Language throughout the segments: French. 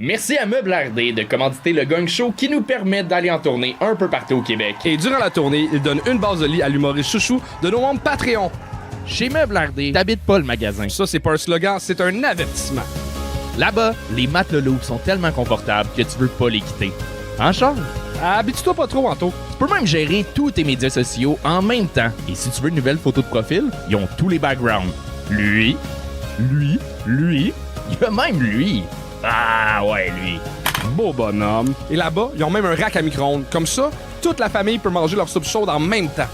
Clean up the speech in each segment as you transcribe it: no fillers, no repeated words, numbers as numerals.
Merci à Meubles RD de commanditer le Gang Show qui nous permet d'aller en tournée un peu partout au Québec. Et durant la tournée, il donne une base de lit à l'humoriste chouchou de nos membres Patreon. Chez Meubles RD, t'habites pas le magasin. Ça, c'est pas un slogan, c'est un avertissement. Là-bas, les matelas lourds sont tellement confortables que tu veux pas les quitter. En charge. Habitue-toi pas trop, Anto. Tu peux même gérer tous tes médias sociaux en même temps. Et si tu veux une nouvelle photo de profil, ils ont tous les backgrounds. Lui, il y a même lui. Ah ouais, lui. Beau bonhomme. Et là-bas, ils ont même un rack à micro-ondes. Comme ça, toute la famille peut manger leur soupe chaude en même temps.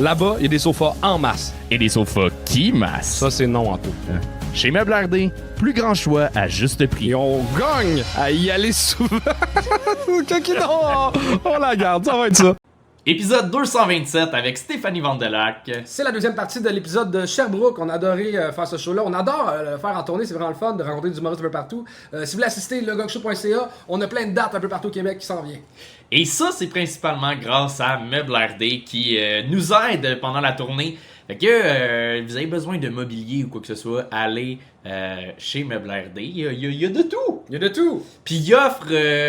Là-bas, il y a des sofas en masse. Et des sofas qui massent. Ça, c'est non, Anto. Chez Meubles RD, plus grand choix à juste prix. Et on gagne à y aller souvent. on la garde, ça va être ça. Épisode 227 avec Stéphanie Vandelac. C'est la deuxième partie de l'épisode de Sherbrooke. On a adoré faire ce show-là. On adore le faire en tournée. C'est vraiment le fun de rencontrer des humoristes un peu partout. Si vous voulez assister, legangshow.ca, on a plein de dates un peu partout au Québec qui s'en viennent. Et ça, c'est principalement grâce à Meubles RD qui nous aide pendant la tournée. Fait que vous avez besoin de mobilier ou quoi que ce soit, allez chez Meubles RD. Il y a de tout. Il y a de tout. Puis il offre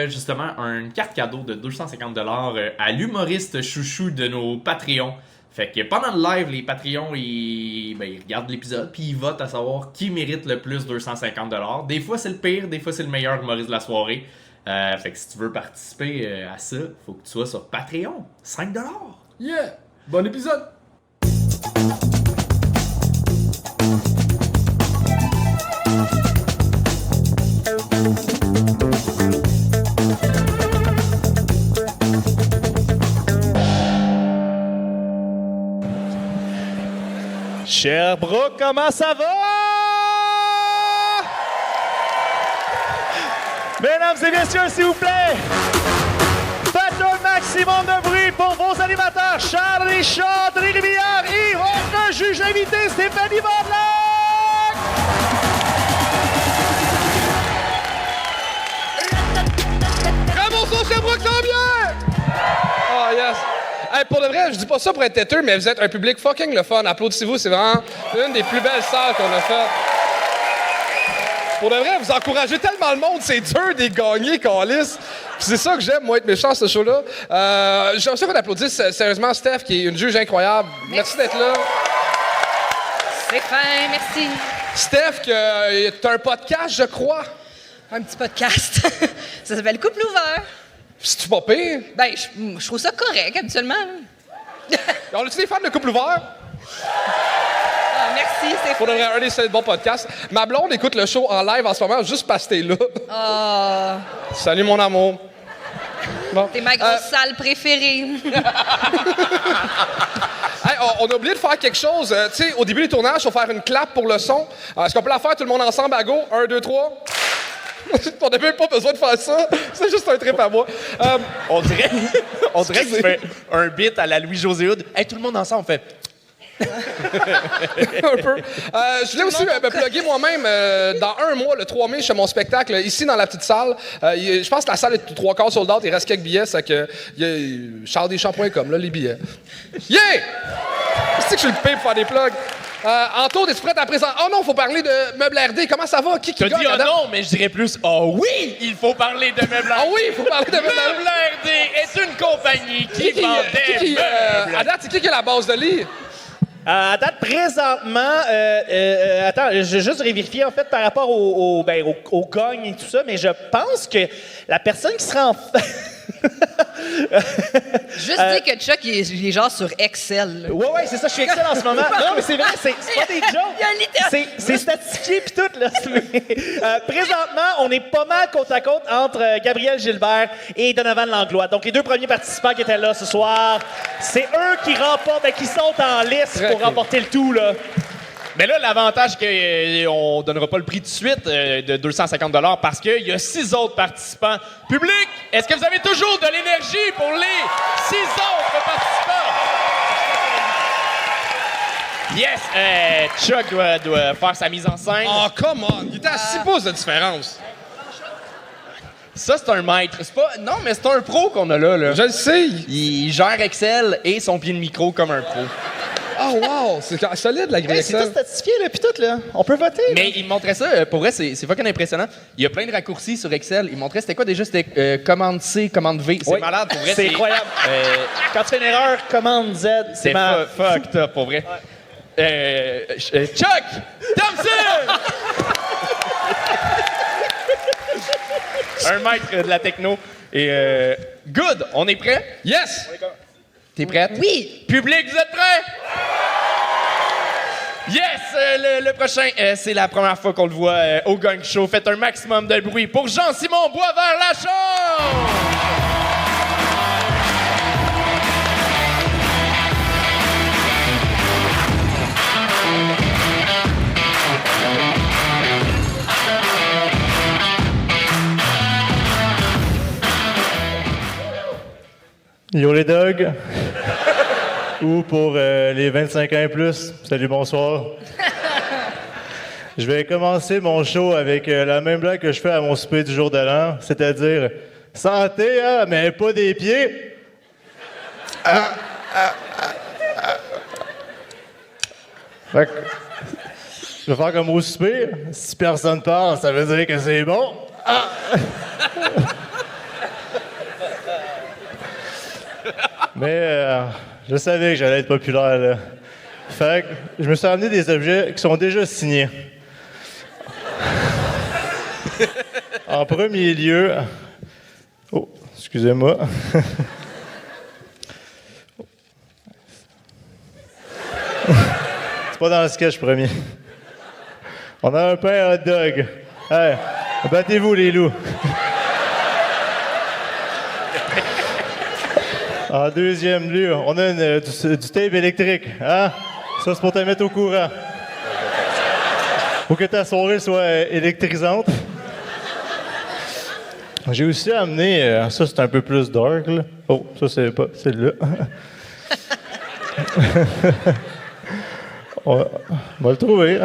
justement une carte cadeau de 250$ à l'humoriste chouchou de nos Patreons. Fait que pendant le live, les Patreons, ils regardent l'épisode puis ils votent à savoir qui mérite le plus 250$. Des fois c'est le pire, des fois c'est le meilleur humoriste de la soirée. Fait que si tu veux participer à ça, faut que tu sois sur Patreon. 5$. Yeah! Bon épisode! Sherbrooke, comment ça va? Mesdames et messieurs, s'il vous plaît, faites un maximum de bruit pour vos animateurs, Charles Richard, André Rivière et votre juge invité, Stéphanie Vandelac! Bravo, son Sherbrooke, ça va bien! Oh, yes! Hey, pour de vrai, je dis pas ça pour être têteux, mais vous êtes un public fucking le fun. Applaudissez-vous, c'est vraiment une des plus belles salles qu'on a faites. Pour de vrai, vous encouragez tellement le monde, c'est dur d'y gagner, câlisse. Puis c'est ça que j'aime, moi, être méchant, ce show-là. J'aimerais ça qu'on applaudisse sérieusement Steph, qui est une juge incroyable. Merci d'être là. C'est fin, merci. Steph, t'as un podcast, je crois. Un petit podcast. Ça s'appelle Couple ouvert. C'est-tu pas pire? Ben, je trouve ça correct, habituellement. On a-tu des fans de couple ouvert? Ah, merci, c'est Pour de vrai, un des seuls bons podcasts. Ma blonde écoute le show en live en ce moment, juste parce que t'es là. Ah, Salut, mon amour. Bon. t'es ma grosse salle préférée. Hey, on a oublié de faire quelque chose. Tu sais, au début du tournage, il faut faire une clap pour le son. Est-ce qu'on peut la faire tout le monde ensemble à go? 1, 2, 3. On n'a même pas besoin de faire ça. C'est juste un trip à moi. On dirait que tu fais un bit à la Louis-José Hood. Hey, tout le monde ensemble, on fait... un peu. Je voulais aussi me plugger moi-même. Dans un mois, le 3 mai, je fais mon spectacle ici dans la petite salle. Je pense que la salle est 3/4 sold out. Il reste quelques billets. C'est que charlesdeschamps.com, là, les billets. Yeah! C'est que je suis le pire pour faire des plugs. Anto, es-tu prête à présenter? Oh non, faut parler de Meubles RD. Comment ça va? Qui T'as gagne dit oh à date? non, mais je dirais plus oh oui, il faut parler de Meubles RD. Ah oui, il faut parler de Meubles RD. Meubles RD est une compagnie qui vend des meubles. À date, c'est qui a la base de lit? À date, présentement, attends, je vais juste vérifier en fait par rapport au gagne et tout ça, mais je pense que la personne qui sera en Juste dire que Chuck, il est genre sur Excel. là. Ouais, c'est ça, je suis excellent en ce moment. Non, mais c'est vrai, c'est pas des jokes. C'est statifié pis tout, là. Présentement, on est pas mal côte à côte entre Gabriel Gilbert et Donovan Langlois. Donc, les deux premiers participants qui étaient là ce soir, c'est eux qui remportent, qui sont en liste pour remporter le tout, là. Mais là, l'avantage, c'est qu'on donnera pas le prix tout de suite de 250$ parce qu'il y a 6 autres participants. Public, est-ce que vous avez toujours de l'énergie pour les 6 autres participants? Yes! Chuck doit faire sa mise en scène. Oh, come on! Il était à 6 pouces de différence. Ça, c'est un maître. C'est pas... Non, mais c'est un pro qu'on a là. Je le sais. Il gère Excel et son pied de micro comme un pro. Oh wow, c'est solide la grille Hey, c'est tout Excel. statifié, là, puis tout, là. On peut voter. Mais il me montrait ça, pour vrai, c'est fucking impressionnant. Il y a plein de raccourcis sur Excel. Il montrait c'était quoi déjà? C'était commande C, commande V. C'est Oui. malade, pour vrai. C'est incroyable. Quand tu fais une erreur, commande Z, c'est C'est mal. fucked up, pour vrai. Chuck! Thompson! Un maître de la techno. Et good, on est prêt? Yes! T'es prête? Oui! Public, vous êtes prêts? Yes! Le prochain, c'est la première fois qu'on le voit au Gang Show. Faites un maximum de bruit pour Jean-Simon Boisvert-Lachon! Yo les dogs. Ou pour les 25 ans et plus. Salut, bonsoir. Je vais commencer mon show avec la même blague que je fais à mon souper du jour de l'an, c'est-à-dire santé, hein, mais pas des pieds. Fait que, je vais faire comme au souper. Si personne parle, ça veut dire que c'est bon. Mais je savais que j'allais être populaire, là. Fait que je me suis amené des objets qui sont déjà signés. En premier lieu... Oh, excusez-moi. C'est pas dans le sketch premier. On a un pain hot dog. Hey, battez-vous les loups. En deuxième lieu, on a du tape électrique. Hein? Ça, c'est pour te mettre au courant. Faut que ta soirée soit électrisante. J'ai aussi amené... ça, c'est un peu plus dark, là. Oh, ça, c'est pas... C'est là. On va le trouver.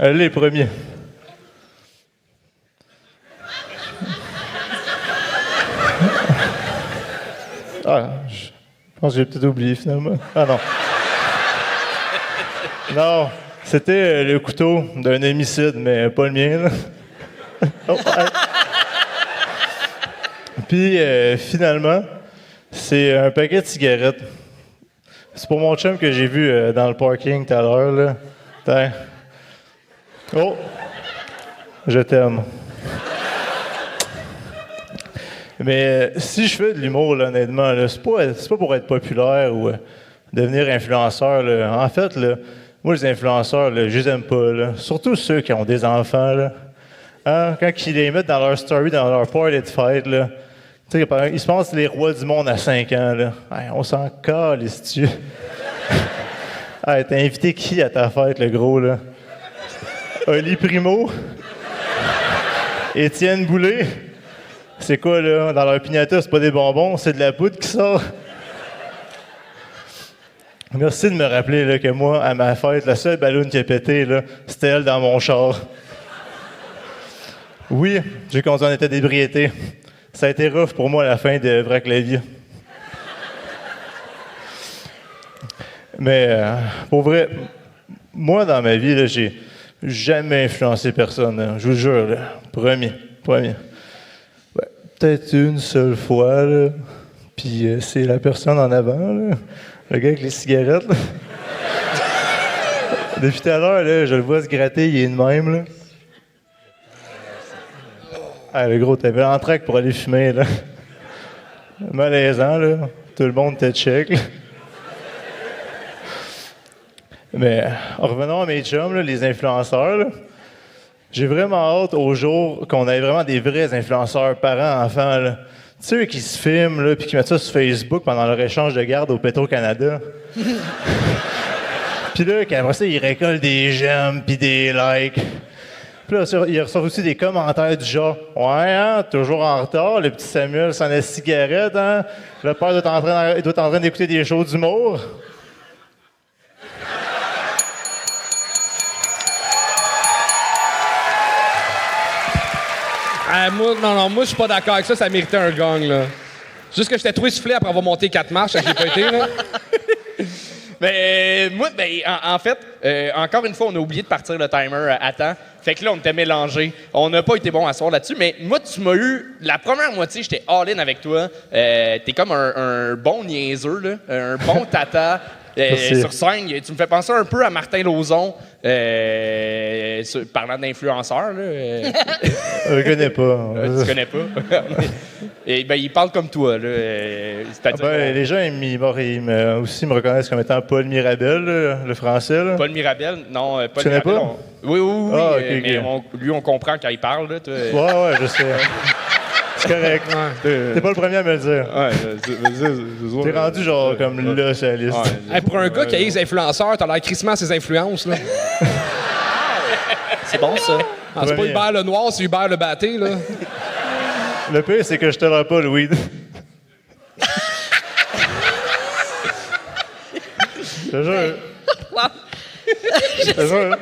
Allez, les premiers. Ah, je pense que j'ai peut-être oublié finalement. Ah non. Non, c'était le couteau d'un homicide, mais pas le mien. Là. Oh, hey. Puis finalement, c'est un paquet de cigarettes. C'est pour mon chum que j'ai vu dans le parking tout à l'heure. Là. Tiens. Oh, je t'aime. Mais si je fais de l'humour, là, honnêtement, là, c'est pas pour être populaire ou devenir influenceur. Là. En fait, là, moi, les influenceurs, là, je les aime pas. Là. Surtout ceux qui ont des enfants. Là. Hein? Quand ils les mettent dans leur story, dans leur party de fête, là, ils se pensent les rois du monde à 5 ans. Là. Hey, on s'en calisse-tu. Hey, t'as invité qui à ta fête, le gros? Là? Oli Primo? Étienne Boulay? C'est quoi, là? Dans leur piñata, c'est pas des bonbons, c'est de la poudre qui sort. Merci de me rappeler là, que moi, à ma fête, la seule balloune qui a pété, là, c'était elle dans mon char. Oui, j'ai conduit en état d'ébriété. Ça a été rough pour moi à la fin de Vrac la vie. Mais, pour vrai, moi, dans ma vie, là, j'ai jamais influencé personne. Là. Je vous le jure, là. Promis. Ouais, peut-être une seule fois, là. Puis c'est la personne en avant, là. Le gars avec les cigarettes, là. Depuis tout à l'heure, là, je le vois se gratter, il est de même, là. Ah, le gros, t'avais l'entraque pour aller fumer, là. Malaisant, là. Tout le monde était check, là. Mais revenons à mes chums, là, les influenceurs, là. J'ai vraiment hâte au jour qu'on ait vraiment des vrais influenceurs, parents, enfants, là. Tu sais, eux qui se filment, là, puis qui mettent ça sur Facebook pendant leur échange de garde au Petro-Canada. Puis là, qu'après ça, ils récoltent des j'aime puis des likes. Puis là, ils reçoivent aussi des commentaires du genre « Ouais, hein, toujours en retard, le petit Samuel sans la cigarette, hein? Le père doit être en train d'écouter des shows d'humour. » Moi, je suis pas d'accord avec ça, ça méritait un gang, là. Juste que j'étais trop essoufflé après avoir monté 4 marches, ça j'ai pas été, là. Mais moi, en fait, encore une fois, on a oublié de partir le timer à temps. Fait que là, on était mélangés. On n'a pas été bon à soir là-dessus. Mais moi, tu m'as eu... La première moitié, j'étais all-in avec toi. T'es comme un bon niaiseux, là. Un bon tata. Sur scène, tu me fais penser un peu à Martin Lauzon, parlant d'influenceurs. Je connais pas. Tu connais pas? Et il parle comme toi. Là, c'est-à-dire les gens aussi me reconnaissent comme étant Paul Mirabel, le français. Là. Paul Mirabel, non, Paul Tu connais Mirabel. pas? Oui, Ah, ok, mais ok. lui, on comprend quand il parle. Là, toi. Ouais, je sais. C'est correct. T'es pas le premier à me le dire. T'es rendu genre comme là sur la liste. Hey, pour un gars qui a les influenceurs, t'as l'air crissement à ses influences, là. C'est bon, ça. Ah, c'est pas Premier. Hubert le Noir, c'est Hubert le Batté, là. Le pire, c'est que je tolère pas le weed. Je te jure. Wow. Je te jure.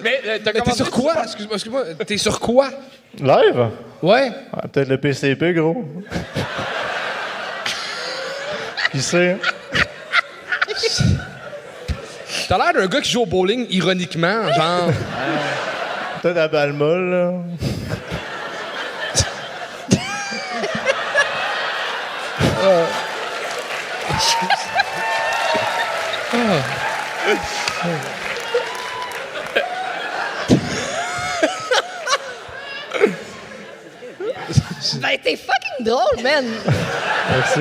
Mais t'as Mais t'es commencé sur quoi? Excuse-moi. T'es sur quoi? Live? Ouais. Ah, peut-être le PCP, gros. Qui sait? T'as l'air d'un gars qui joue au bowling ironiquement, genre. Peut-être à balle molle, là. Ben, t'es fucking drôle, man. Merci.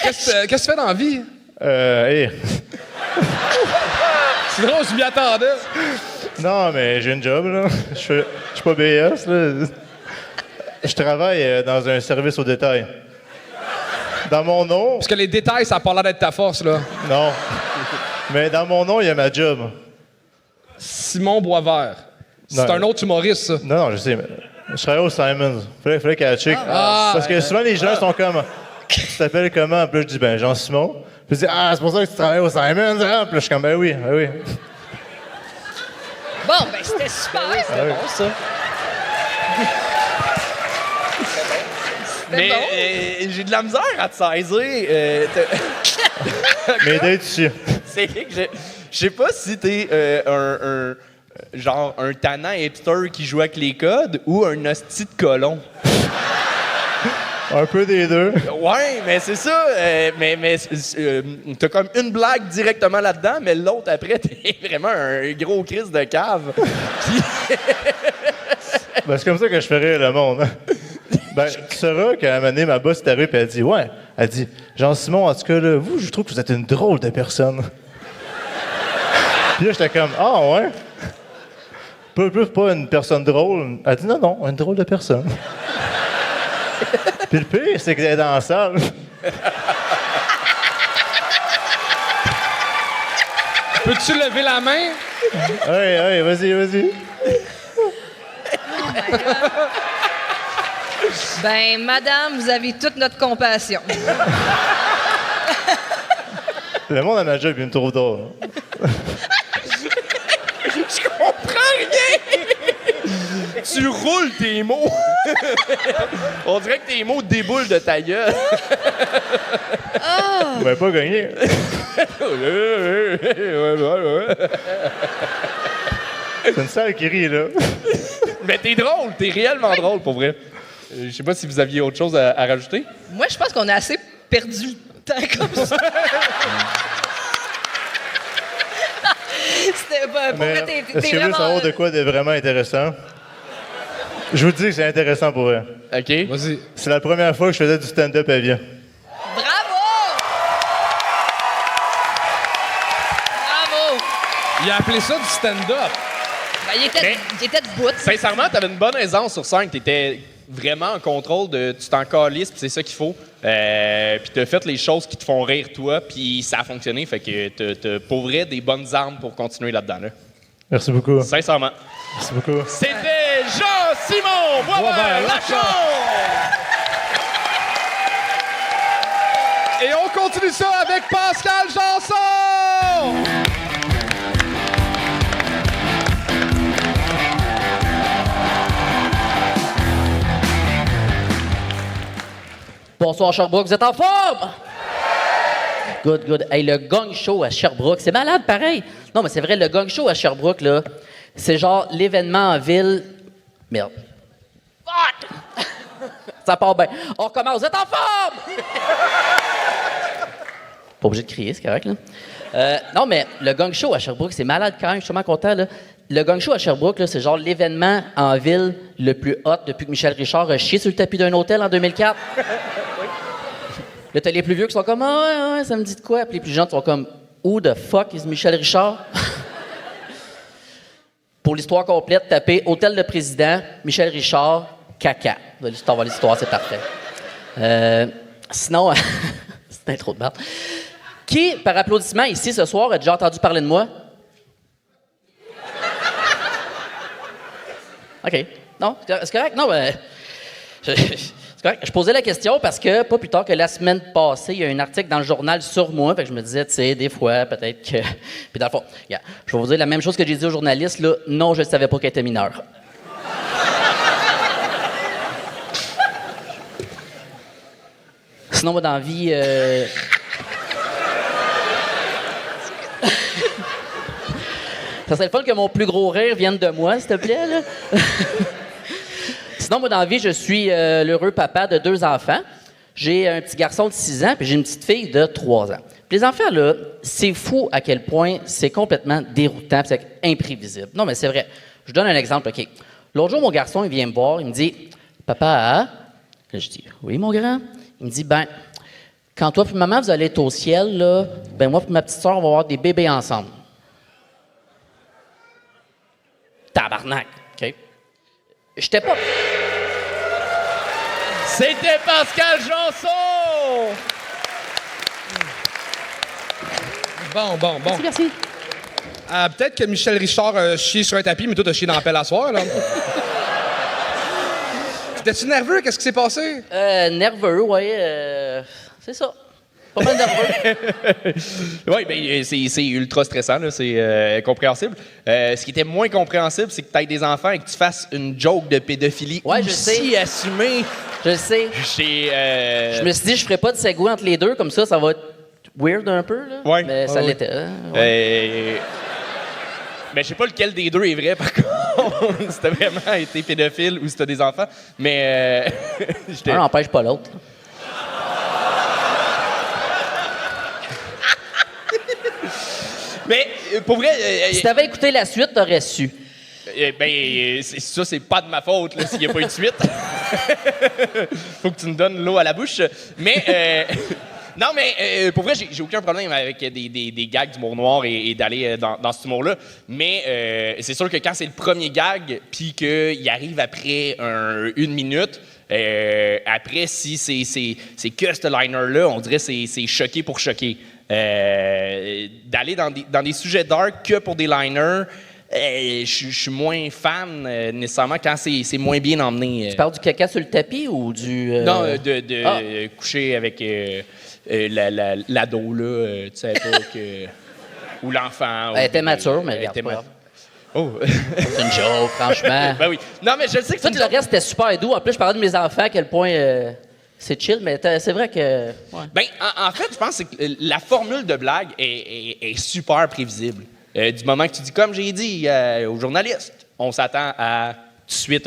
Qu'est-ce que tu fais dans la vie? Hey. C'est drôle, je m'y attendais. Non, mais j'ai une job, là. Je suis pas BS, là. Je travaille dans un service au détail. Dans mon nom... Parce que les détails, ça a pas l'air d'être ta force, là. Non. Mais dans mon nom, il y a ma job. Simon Boisvert. C'est Non. un autre humoriste, ça. Non, je sais, mais je travaille au Simons. Fallait qu'elle check. Parce que souvent, les gens sont comme... Tu t'appelles comment? Puis là, je dis, ben, Jean-Simon. Puis je dis, ah, c'est pour ça que tu travailles au Simons, hein? Puis là, je suis comme, ben oui. Bon, ben, c'était super. C'est bon, ça. Mais bon. j'ai de la misère à te saisir. Mais d'être dessus. C'est que je sais pas si t'es un tannant hipster qui joue avec les codes ou un hostie de colon. Un peu des deux. Ouais, mais c'est ça. Mais t'as comme une blague directement là-dedans, mais l'autre après, t'es vraiment un gros crise de cave. Ben, c'est comme ça que je ferais le monde. Hein. Ben, tu sauras qu'à un moment donné, ma boss est arrivée et elle dit, ouais. Elle dit, Jean-Simon, en tout cas, là, vous, je trouve que vous êtes une drôle de personne. Puis là, j'étais comme, ah, ouais. Pas une personne drôle. Elle dit, non, une drôle de personne. Puis le pire, c'est qu'elle est dans la salle. Peux-tu lever la main? Ouais, vas-y. Ben, madame, vous avez toute notre compassion. Le monde à ma job, il me trouve drôle. Je comprends rien! Tu roules tes mots! On dirait que tes mots déboulent de ta gueule. Vous m'avez pas gagné. C'est une salle qui rit, là. Mais t'es drôle, t'es réellement drôle, pour vrai. Je sais pas si vous aviez autre chose à rajouter. Moi, je pense qu'on a assez perdu le temps comme ça. C'était pas... Pour Mais vrai, t'es est-ce que vous voulez vraiment... savoir de quoi de vraiment intéressant? Je vous dis que c'est intéressant pour vrai. OK? Vas-y. C'est la première fois que je faisais du stand-up à vie. Bravo! Bravo! Il a appelé ça du stand-up. Ben, il était de bout. Sincèrement, t'avais une bonne aisance sur scène. T'étais vraiment en contrôle de... Tu t'en calisses, puis c'est ça qu'il faut. Puis t'as fait les choses qui te font rire, toi, puis ça a fonctionné. Fait que t'as pour vrai des bonnes armes pour continuer là-dedans, là. Merci beaucoup. Sincèrement. Merci beaucoup. C'était Jean-Simon Boisvert-Lachon! Et on continue ça avec Pascal Janson! Bonsoir Sherbrooke, vous êtes en forme? Good. Hey, le Gong Show à Sherbrooke, c'est malade, pareil. Non, mais c'est vrai, le Gong Show à Sherbrooke, là, c'est genre l'événement en ville... Merde. Fuck! Ça part bien. On recommence. Vous êtes en forme! Pas obligé de crier, c'est correct, là. Non, mais le Gong Show à Sherbrooke, c'est malade quand même. Je suis tellement content, là. Le Gong Show à Sherbrooke, là, c'est genre l'événement en ville le plus hot depuis que Michel Richard a chié sur le tapis d'un hôtel en 2004. Là, t'as les plus vieux qui sont comme « Ah, ouais, ça me dit de quoi? » Puis les plus jeunes sont comme « Who the fuck is Michel Richard? » Pour l'histoire complète, tapez « Hôtel de président, Michel Richard, caca ». Vous allez avoir l'histoire, c'est parfait. Sinon, c'est un trop de merde. Qui, par applaudissement, ici, ce soir, a déjà entendu parler de moi? OK. Non, c'est correct? Non, ben... C'est correct. Je posais la question parce que, pas plus tard que la semaine passée, il y a un article dans le journal sur moi. Fait que je me disais, tu sais, des fois, peut-être que... Puis dans le fond, yeah, je vais vous dire la même chose que j'ai dit aux journalistes, là. Non, je ne savais pas qu'elle était mineure. Sinon, moi, dans la vie... Ça serait le fun que mon plus gros rire vienne de moi, s'il te plaît, là. Sinon, moi, dans la vie, je suis l'heureux papa de 2 enfants. J'ai un petit garçon de 6 ans, puis j'ai une petite fille de 3 ans. Puis les enfants, là, c'est fou à quel point c'est complètement déroutant, puis c'est imprévisible. Non, mais c'est vrai. Je donne un exemple, OK. L'autre jour, mon garçon, il vient me voir, il me dit « Papa, hein? » Là, je dis « Oui, mon grand. » Il me dit « Ben, quand toi et maman, vous allez être au ciel, là, ben moi et ma petite soeur, on va avoir des bébés ensemble. » Tabarnak, OK? J'étais pas... C'était Pascal Janson! Bon. Merci. Peut-être que Michel Richard a chié sur un tapis, mais toi, t'as chié dans la pelle à soir, là. T'étais-tu nerveux? Qu'est-ce qui s'est passé? Nerveux, oui. C'est ça. Pas mal nerveux. Oui, bien, c'est ultra stressant, là, c'est compréhensible. Ce qui était moins compréhensible, c'est que tu aies des enfants et que tu fasses une joke de pédophilie aussi assumée. Je le sais. Je me suis dit, je ferais pas de segway entre les deux, comme ça va être weird un peu, là. Ouais. Mais ça l'était. Mais je sais pas lequel des deux est vrai, par contre. Si t'as vraiment été pédophile ou si t'as des enfants. Mais un n'empêche pas l'autre. Mais pour vrai... si t'avais écouté la suite, t'aurais su. Ça, c'est pas de ma faute, là, s'il n'y a pas eu de suite. Faut que tu me donnes l'eau à la bouche. Mais... non, mais pour vrai, j'ai aucun problème avec des gags d'humour noir et d'aller dans cet humour-là. Mais c'est sûr que quand c'est le premier gag, puis qu'il arrive après 1 minute, après, si c'est que ce liner-là, on dirait que c'est choqué pour choquer. D'aller dans des sujets dark que pour des liners, je suis moins fan nécessairement quand c'est moins bien emmené. Tu parles du caca sur le tapis ou du... Non, de coucher avec l'ado, là, tu sais pas que... ou l'enfant. Elle était mature, mais regarde pas. Oh! C'est une joke, franchement. Ben oui. Non, mais je sais que tout le reste était super doux. En plus, je parlais de mes enfants, à quel point... c'est chill, mais c'est vrai que... Ouais. Ben, en fait, je pense que la formule de blague est super prévisible. Du moment que tu dis, comme j'ai dit aux journalistes, on s'attend à tout de suite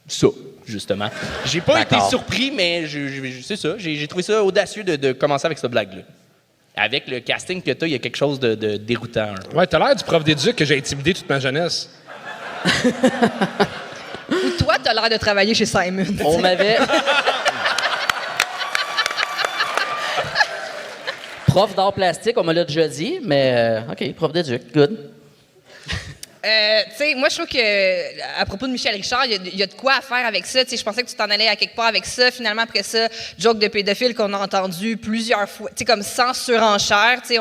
ça, justement. J'ai pas été surpris, mais c'est ça. J'ai trouvé ça audacieux de commencer avec cette blague-là. Avec le casting que t'as, il y a quelque chose de déroutant. Ouais, t'as l'air du prof d'éduc que j'ai intimidé toute ma jeunesse. Ou toi, t'as l'air de travailler chez Simon. On m'avait... Prof d'art plastique, on me l'a déjà dit, mais OK, prof d'éduc, good. Tu sais, moi, je trouve que à propos de Michel Richard, il y a de quoi à faire avec ça. Tu sais, je pensais que tu t'en allais à quelque part avec ça. Finalement, après ça, joke de pédophile qu'on a entendu plusieurs fois, tu sais, comme sans surenchère. Tu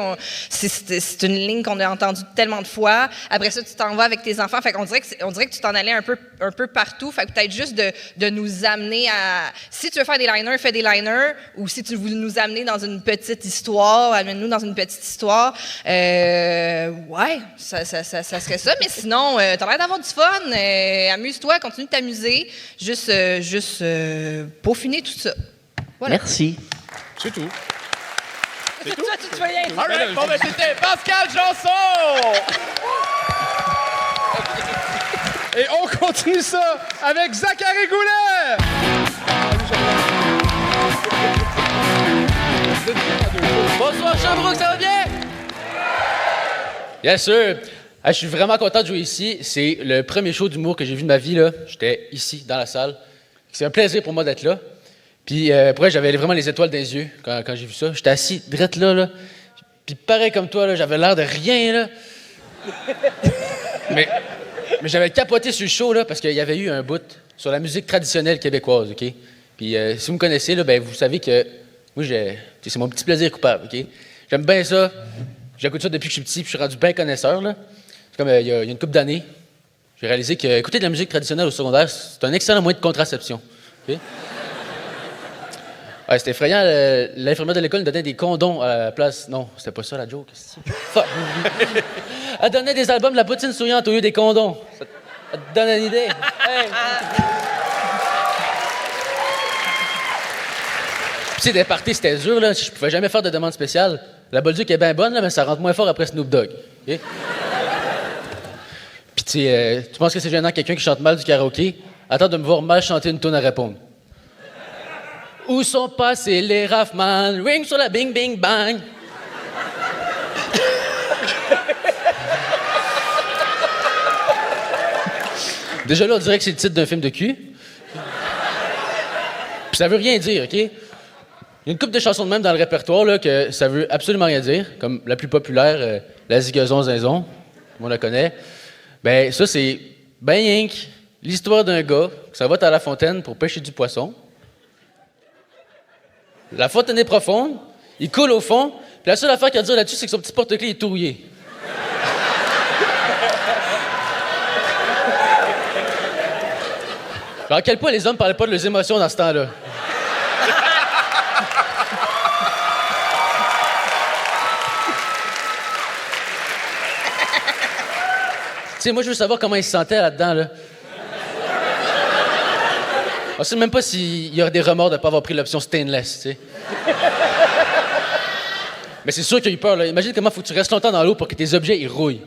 sais, c'est une ligne qu'on a entendue tellement de fois. Après ça, tu t'en vas avec tes enfants. Fait qu'on dirait que tu t'en allais un peu partout. Fait que peut-être juste de nous amener à... Si tu veux faire des liners, fais des liners. Ou si tu veux nous amener dans une petite histoire, amène-nous dans une petite histoire. Ouais, ça serait ça. Mais sinon, t'as l'air d'avoir du fun. Amuse-toi, continue de t'amuser. Juste peaufiner tout ça. Voilà. Merci. C'est tout. C'est tout? Tu te fais rien. All right, bon, ben, c'était Pascal Janson! Et on continue ça avec Zachary Goulet! Bonsoir Sherbrooke, ça va bien? Bien sûr. Je suis vraiment content de jouer ici. C'est le premier show d'humour que j'ai vu de ma vie. Là. J'étais ici, dans la salle. C'est un plaisir pour moi d'être là. Puis, après, j'avais vraiment les étoiles dans les yeux quand j'ai vu ça. J'étais assis, drette là. Puis, pareil comme toi, là, j'avais l'air de rien, là. mais j'avais capoté sur le show, là, parce qu'il y avait eu un bout sur la musique traditionnelle québécoise, OK? Puis, si vous me connaissez, là, ben, vous savez que moi, c'est mon petit plaisir coupable, OK? J'aime bien ça. J'écoute ça depuis que je suis petit, puis je suis rendu bien connaisseur, là. C'est comme il y a une couple d'années, j'ai réalisé que écouter de la musique traditionnelle au secondaire, c'est un excellent moyen de contraception. OK? Ouais, c'était effrayant. L'infirmière de l'école nous donnait des condoms à la place. Non, c'était pas ça la joke. Fuck. Elle donnait des albums de la poutine souriante au lieu des condoms. Ça te donne une idée? Hey. Puis c'est des parties, c'était dur, là. Je pouvais jamais faire de demande spéciale. La Bolduc est bien bonne, là, mais ça rentre moins fort après Snoop Dogg. Okay? Puis tu penses que c'est gênant quelqu'un qui chante mal du karaoké? Attends de me voir mal chanter une toune à répondre. Où sont passés les Raffman? Ring sur la bing bing bang. Déjà là, on dirait que c'est le titre d'un film de cul. Puis ça veut rien dire, OK? Il y a une couple de chansons de même dans le répertoire là, que ça veut absolument rien dire, comme la plus populaire, La Zigazon Zinzon, on la connaît. Ben ça, c'est ben rien que l'histoire d'un gars qui s'en va à la fontaine pour pêcher du poisson. La fontaine est profonde, il coule au fond, puis la seule affaire qu'il a à dire là-dessus, c'est que son petit porte-clés est tout rouillé. Alors, à quel point les hommes parlaient pas de leurs émotions dans ce temps-là? Tu sais, moi, je veux savoir comment ils se sentaient là-dedans, là. On sait même pas s'il y aurait des remords de ne pas avoir pris l'option stainless, tu sais. Mais c'est sûr qu'il a eu peur, là. Imagine comment faut que tu restes longtemps dans l'eau pour que tes objets, ils rouillent.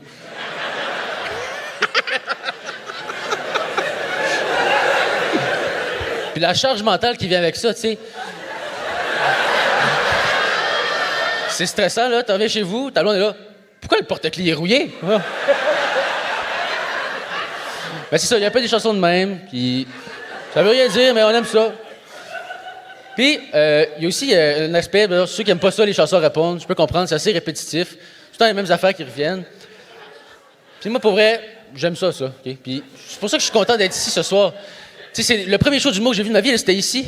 Puis la charge mentale qui vient avec ça, tu sais. C'est stressant, là. T'en viens chez vous, ta blonde est là. Pourquoi le porte-clés est rouillé? Ah. Ben c'est ça, il y a pas des chansons de même, puis ça veut rien dire, mais on aime ça. Puis, il y a aussi un aspect, ceux qui aiment pas ça, les chansons répondent, je peux comprendre, c'est assez répétitif. Tout le temps les mêmes affaires qui reviennent. Puis moi, pour vrai, j'aime ça, OK? Puis c'est pour ça que je suis content d'être ici ce soir. Tu sais, c'est le premier show d'humour que j'ai vu de ma vie, là, c'était ici.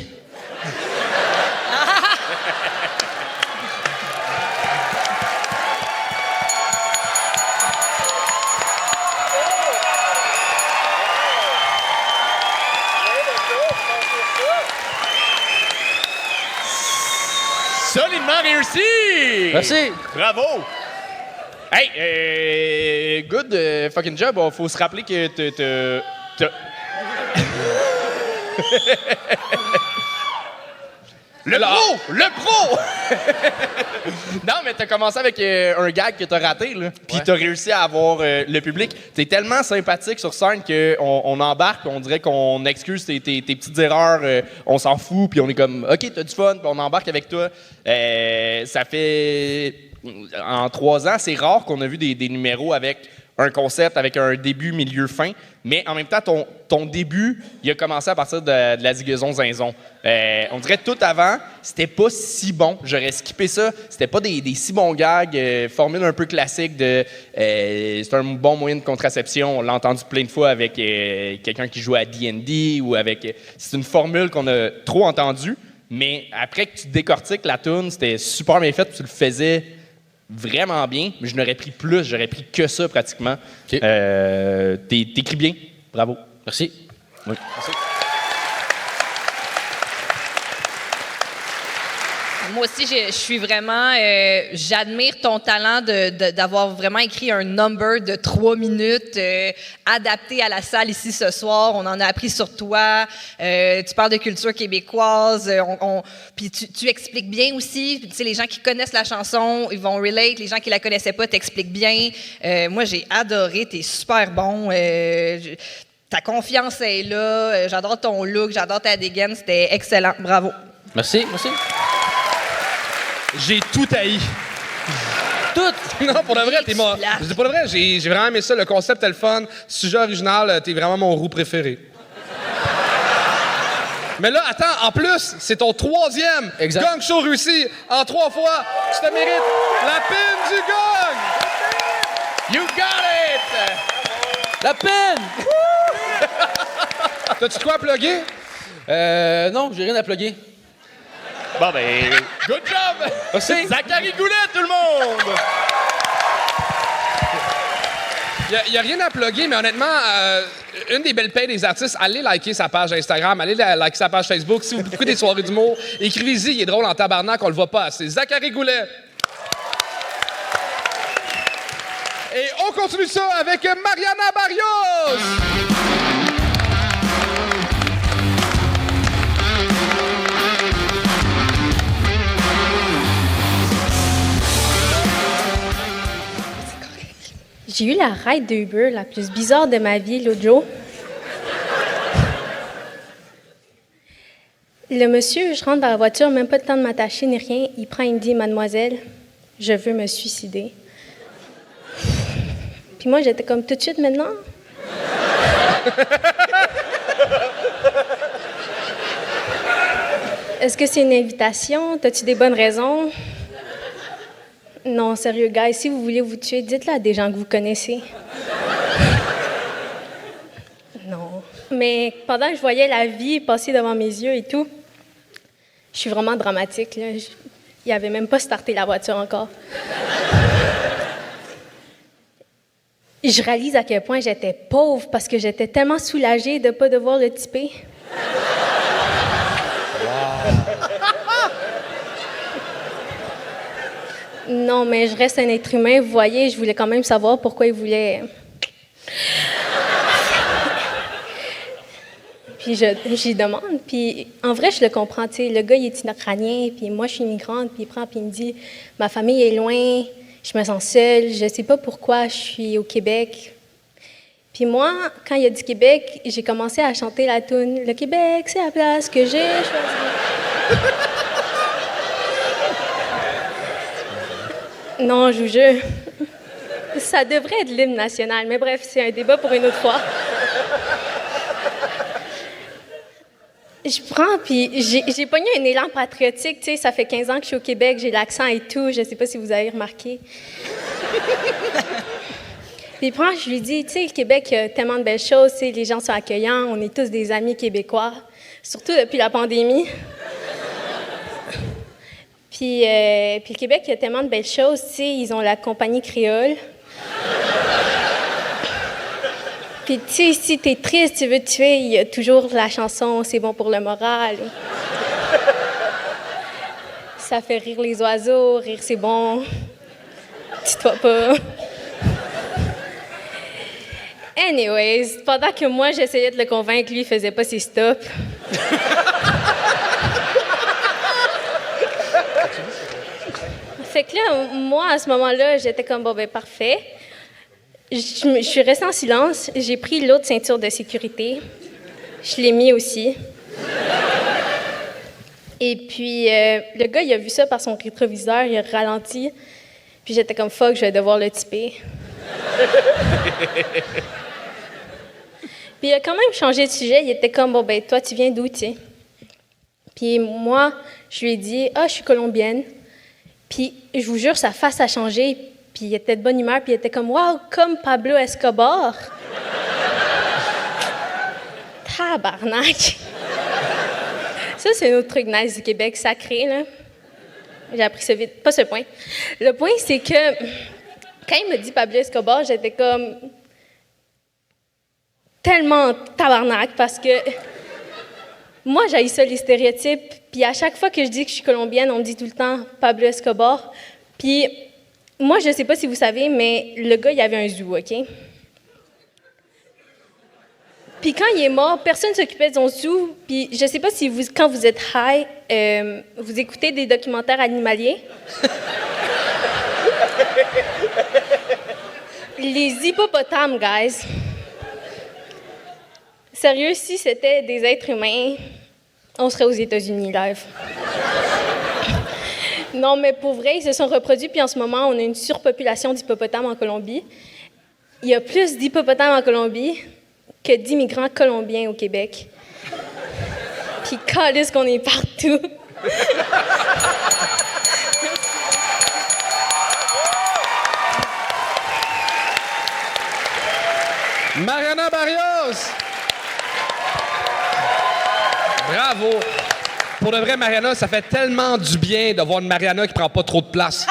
Solidement réussi! Merci. Bravo! Hey, good fucking job. Faut se rappeler que t'as... Le pro! Non, mais t'as commencé avec un gag que t'as raté, là. Puis t'as réussi à avoir le public. T'es tellement sympathique sur scène qu'on embarque, on dirait qu'on excuse tes petites erreurs, on s'en fout, puis on est comme, OK, t'as du fun, puis on embarque avec toi. Ça fait... En 3 ans, c'est rare qu'on a vu des numéros avec un concept, avec un début, milieu, fin. Mais en même temps, ton début, il a commencé à partir de la Zigazon Zinzon. On dirait tout avant, c'était pas si bon. J'aurais skippé ça. C'était pas des si bons gags. Formule un peu classique de c'est un bon moyen de contraception. On l'a entendu plein de fois avec quelqu'un qui joue à D&D ou avec... c'est une formule qu'on a trop entendue. Mais après que tu décortiques la toune, c'était super bien fait. Tu le faisais vraiment bien, mais je n'aurais pris plus, j'aurais pris que ça pratiquement. Okay. T'écris bien, bravo. Merci. Oui. Merci. Moi aussi, je suis vraiment... j'admire ton talent d'avoir vraiment écrit un number de 3 minutes adapté à la salle ici ce soir. On en a appris sur toi. Tu parles de culture québécoise. Puis tu expliques bien aussi. Tu sais, les gens qui connaissent la chanson, ils vont relate. Les gens qui la connaissaient pas t'expliquent bien. Moi, j'ai adoré. T'es super bon. Ta confiance est là. J'adore ton look. J'adore ta dégaine. C'était excellent. Bravo. Merci, merci. J'ai tout haï. Tout! Non, pour de vrai, t'es mort. Je dis pour de vrai, j'ai vraiment aimé ça. Le concept est le fun. Sujet original, t'es vraiment mon roux préféré. Mais là, attends, en plus, c'est ton 3e Exact. gang show réussi en 3 fois. Tu te mérites la pine du gang! You got it! La peine! T'as-tu de quoi à plugger? Non, j'ai rien à plugger. Bon, ben... Good job! Merci. Zachary Goulet, tout le monde! Il n'y a rien à plugger, mais honnêtement, une des belles payes des artistes, allez liker sa page Instagram, allez liker sa page Facebook. Si vous écoutez des soirées d'humour, écrivez-y, il est drôle en tabarnak, on le voit pas assez. Zachary Goulet. Et on continue ça avec Mariana Barrios! J'ai eu la ride de Uber la plus bizarre de ma vie l'autre jour. Le monsieur, je rentre dans la voiture, même pas le temps de m'attacher ni rien. Il prend, il me dit, mademoiselle, je veux me suicider. Puis moi, j'étais comme, tout de suite maintenant? Est-ce que c'est une invitation? T'as-tu des bonnes raisons? Non, sérieux, guys, si vous voulez vous tuer, dites-le à des gens que vous connaissez. Non. Mais pendant que je voyais la vie passer devant mes yeux et tout, je suis vraiment dramatique, là. Il avait même pas starté la voiture encore. Je réalise à quel point j'étais pauvre parce que j'étais tellement soulagée de ne pas devoir le typer. Non, mais je reste un être humain, vous voyez, je voulais quand même savoir pourquoi il voulait... Puis j'y demande, puis en vrai, je le comprends, tu sais, le gars, il est iranien, puis moi, je suis immigrante, puis il prend, puis il me dit, ma famille est loin, je me sens seule, je sais pas pourquoi je suis au Québec. Puis moi, quand il a dit Québec, j'ai commencé à chanter la toune « Le Québec, c'est la place que j'ai choisie ». Non, je vous jure. Ça devrait être l'hymne national, mais bref, c'est un débat pour une autre fois. Je prends, puis j'ai pogné un élan patriotique, tu sais, ça fait 15 ans que je suis au Québec, j'ai l'accent et tout, je sais pas si vous avez remarqué. Puis prends, je lui dis, tu sais, le Québec, il y a tellement de belles choses, tu sais, les gens sont accueillants, on est tous des amis québécois, surtout depuis la pandémie. Puis le Québec, il y a tellement de belles choses, tu sais, ils ont la compagnie créole. Puis tu sais, si t'es triste, tu veux te tuer, il y a toujours la chanson « C'est bon pour le moral ». Ça fait rire les oiseaux, rire c'est bon, tue-toi pas. Anyways, pendant que moi, j'essayais de le convaincre, lui, il faisait pas ses stops. Fait que là, moi, à ce moment-là, j'étais comme, bon, ben parfait. Je suis restée en silence. J'ai pris l'autre ceinture de sécurité. Je l'ai mis aussi. Et puis, le gars, il a vu ça par son rétroviseur, il a ralenti. Puis j'étais comme, fuck, je vais devoir le typer. Puis il a quand même changé de sujet. Il était comme, bon, ben toi, tu viens d'où, tu sais? Puis moi, je lui ai dit, ah, je suis colombienne. Puis je vous jure, sa face a changé. Puis il était de bonne humeur. Puis il était comme, wow, comme Pablo Escobar. Tabarnak! Ça, c'est un autre truc nice du Québec sacré, là. J'ai appris ça vite. Pas ce point. Le point, c'est que quand il me dit Pablo Escobar, j'étais comme tellement tabarnak parce que moi, j'haïs ça, les stéréotypes. Puis à chaque fois que je dis que je suis colombienne, on me dit tout le temps Pablo Escobar. Puis moi, je sais pas si vous savez, mais le gars, il avait un zoo, OK? Puis quand il est mort, personne ne s'occupait de son zoo. Puis je sais pas si vous, quand vous êtes high, vous écoutez des documentaires animaliers. Les hippopotames, guys. Sérieux, si c'était des êtres humains, on serait aux États-Unis live. Non, mais pour vrai, ils se sont reproduits, puis en ce moment, on a une surpopulation d'hippopotames en Colombie. Il y a plus d'hippopotames en Colombie que d'immigrants colombiens au Québec. Puis calisse qu'on est partout. Mariana Barrios! Bravo! Pour de vrai, Mariana, ça fait tellement du bien de voir une Mariana qui prend pas trop de place.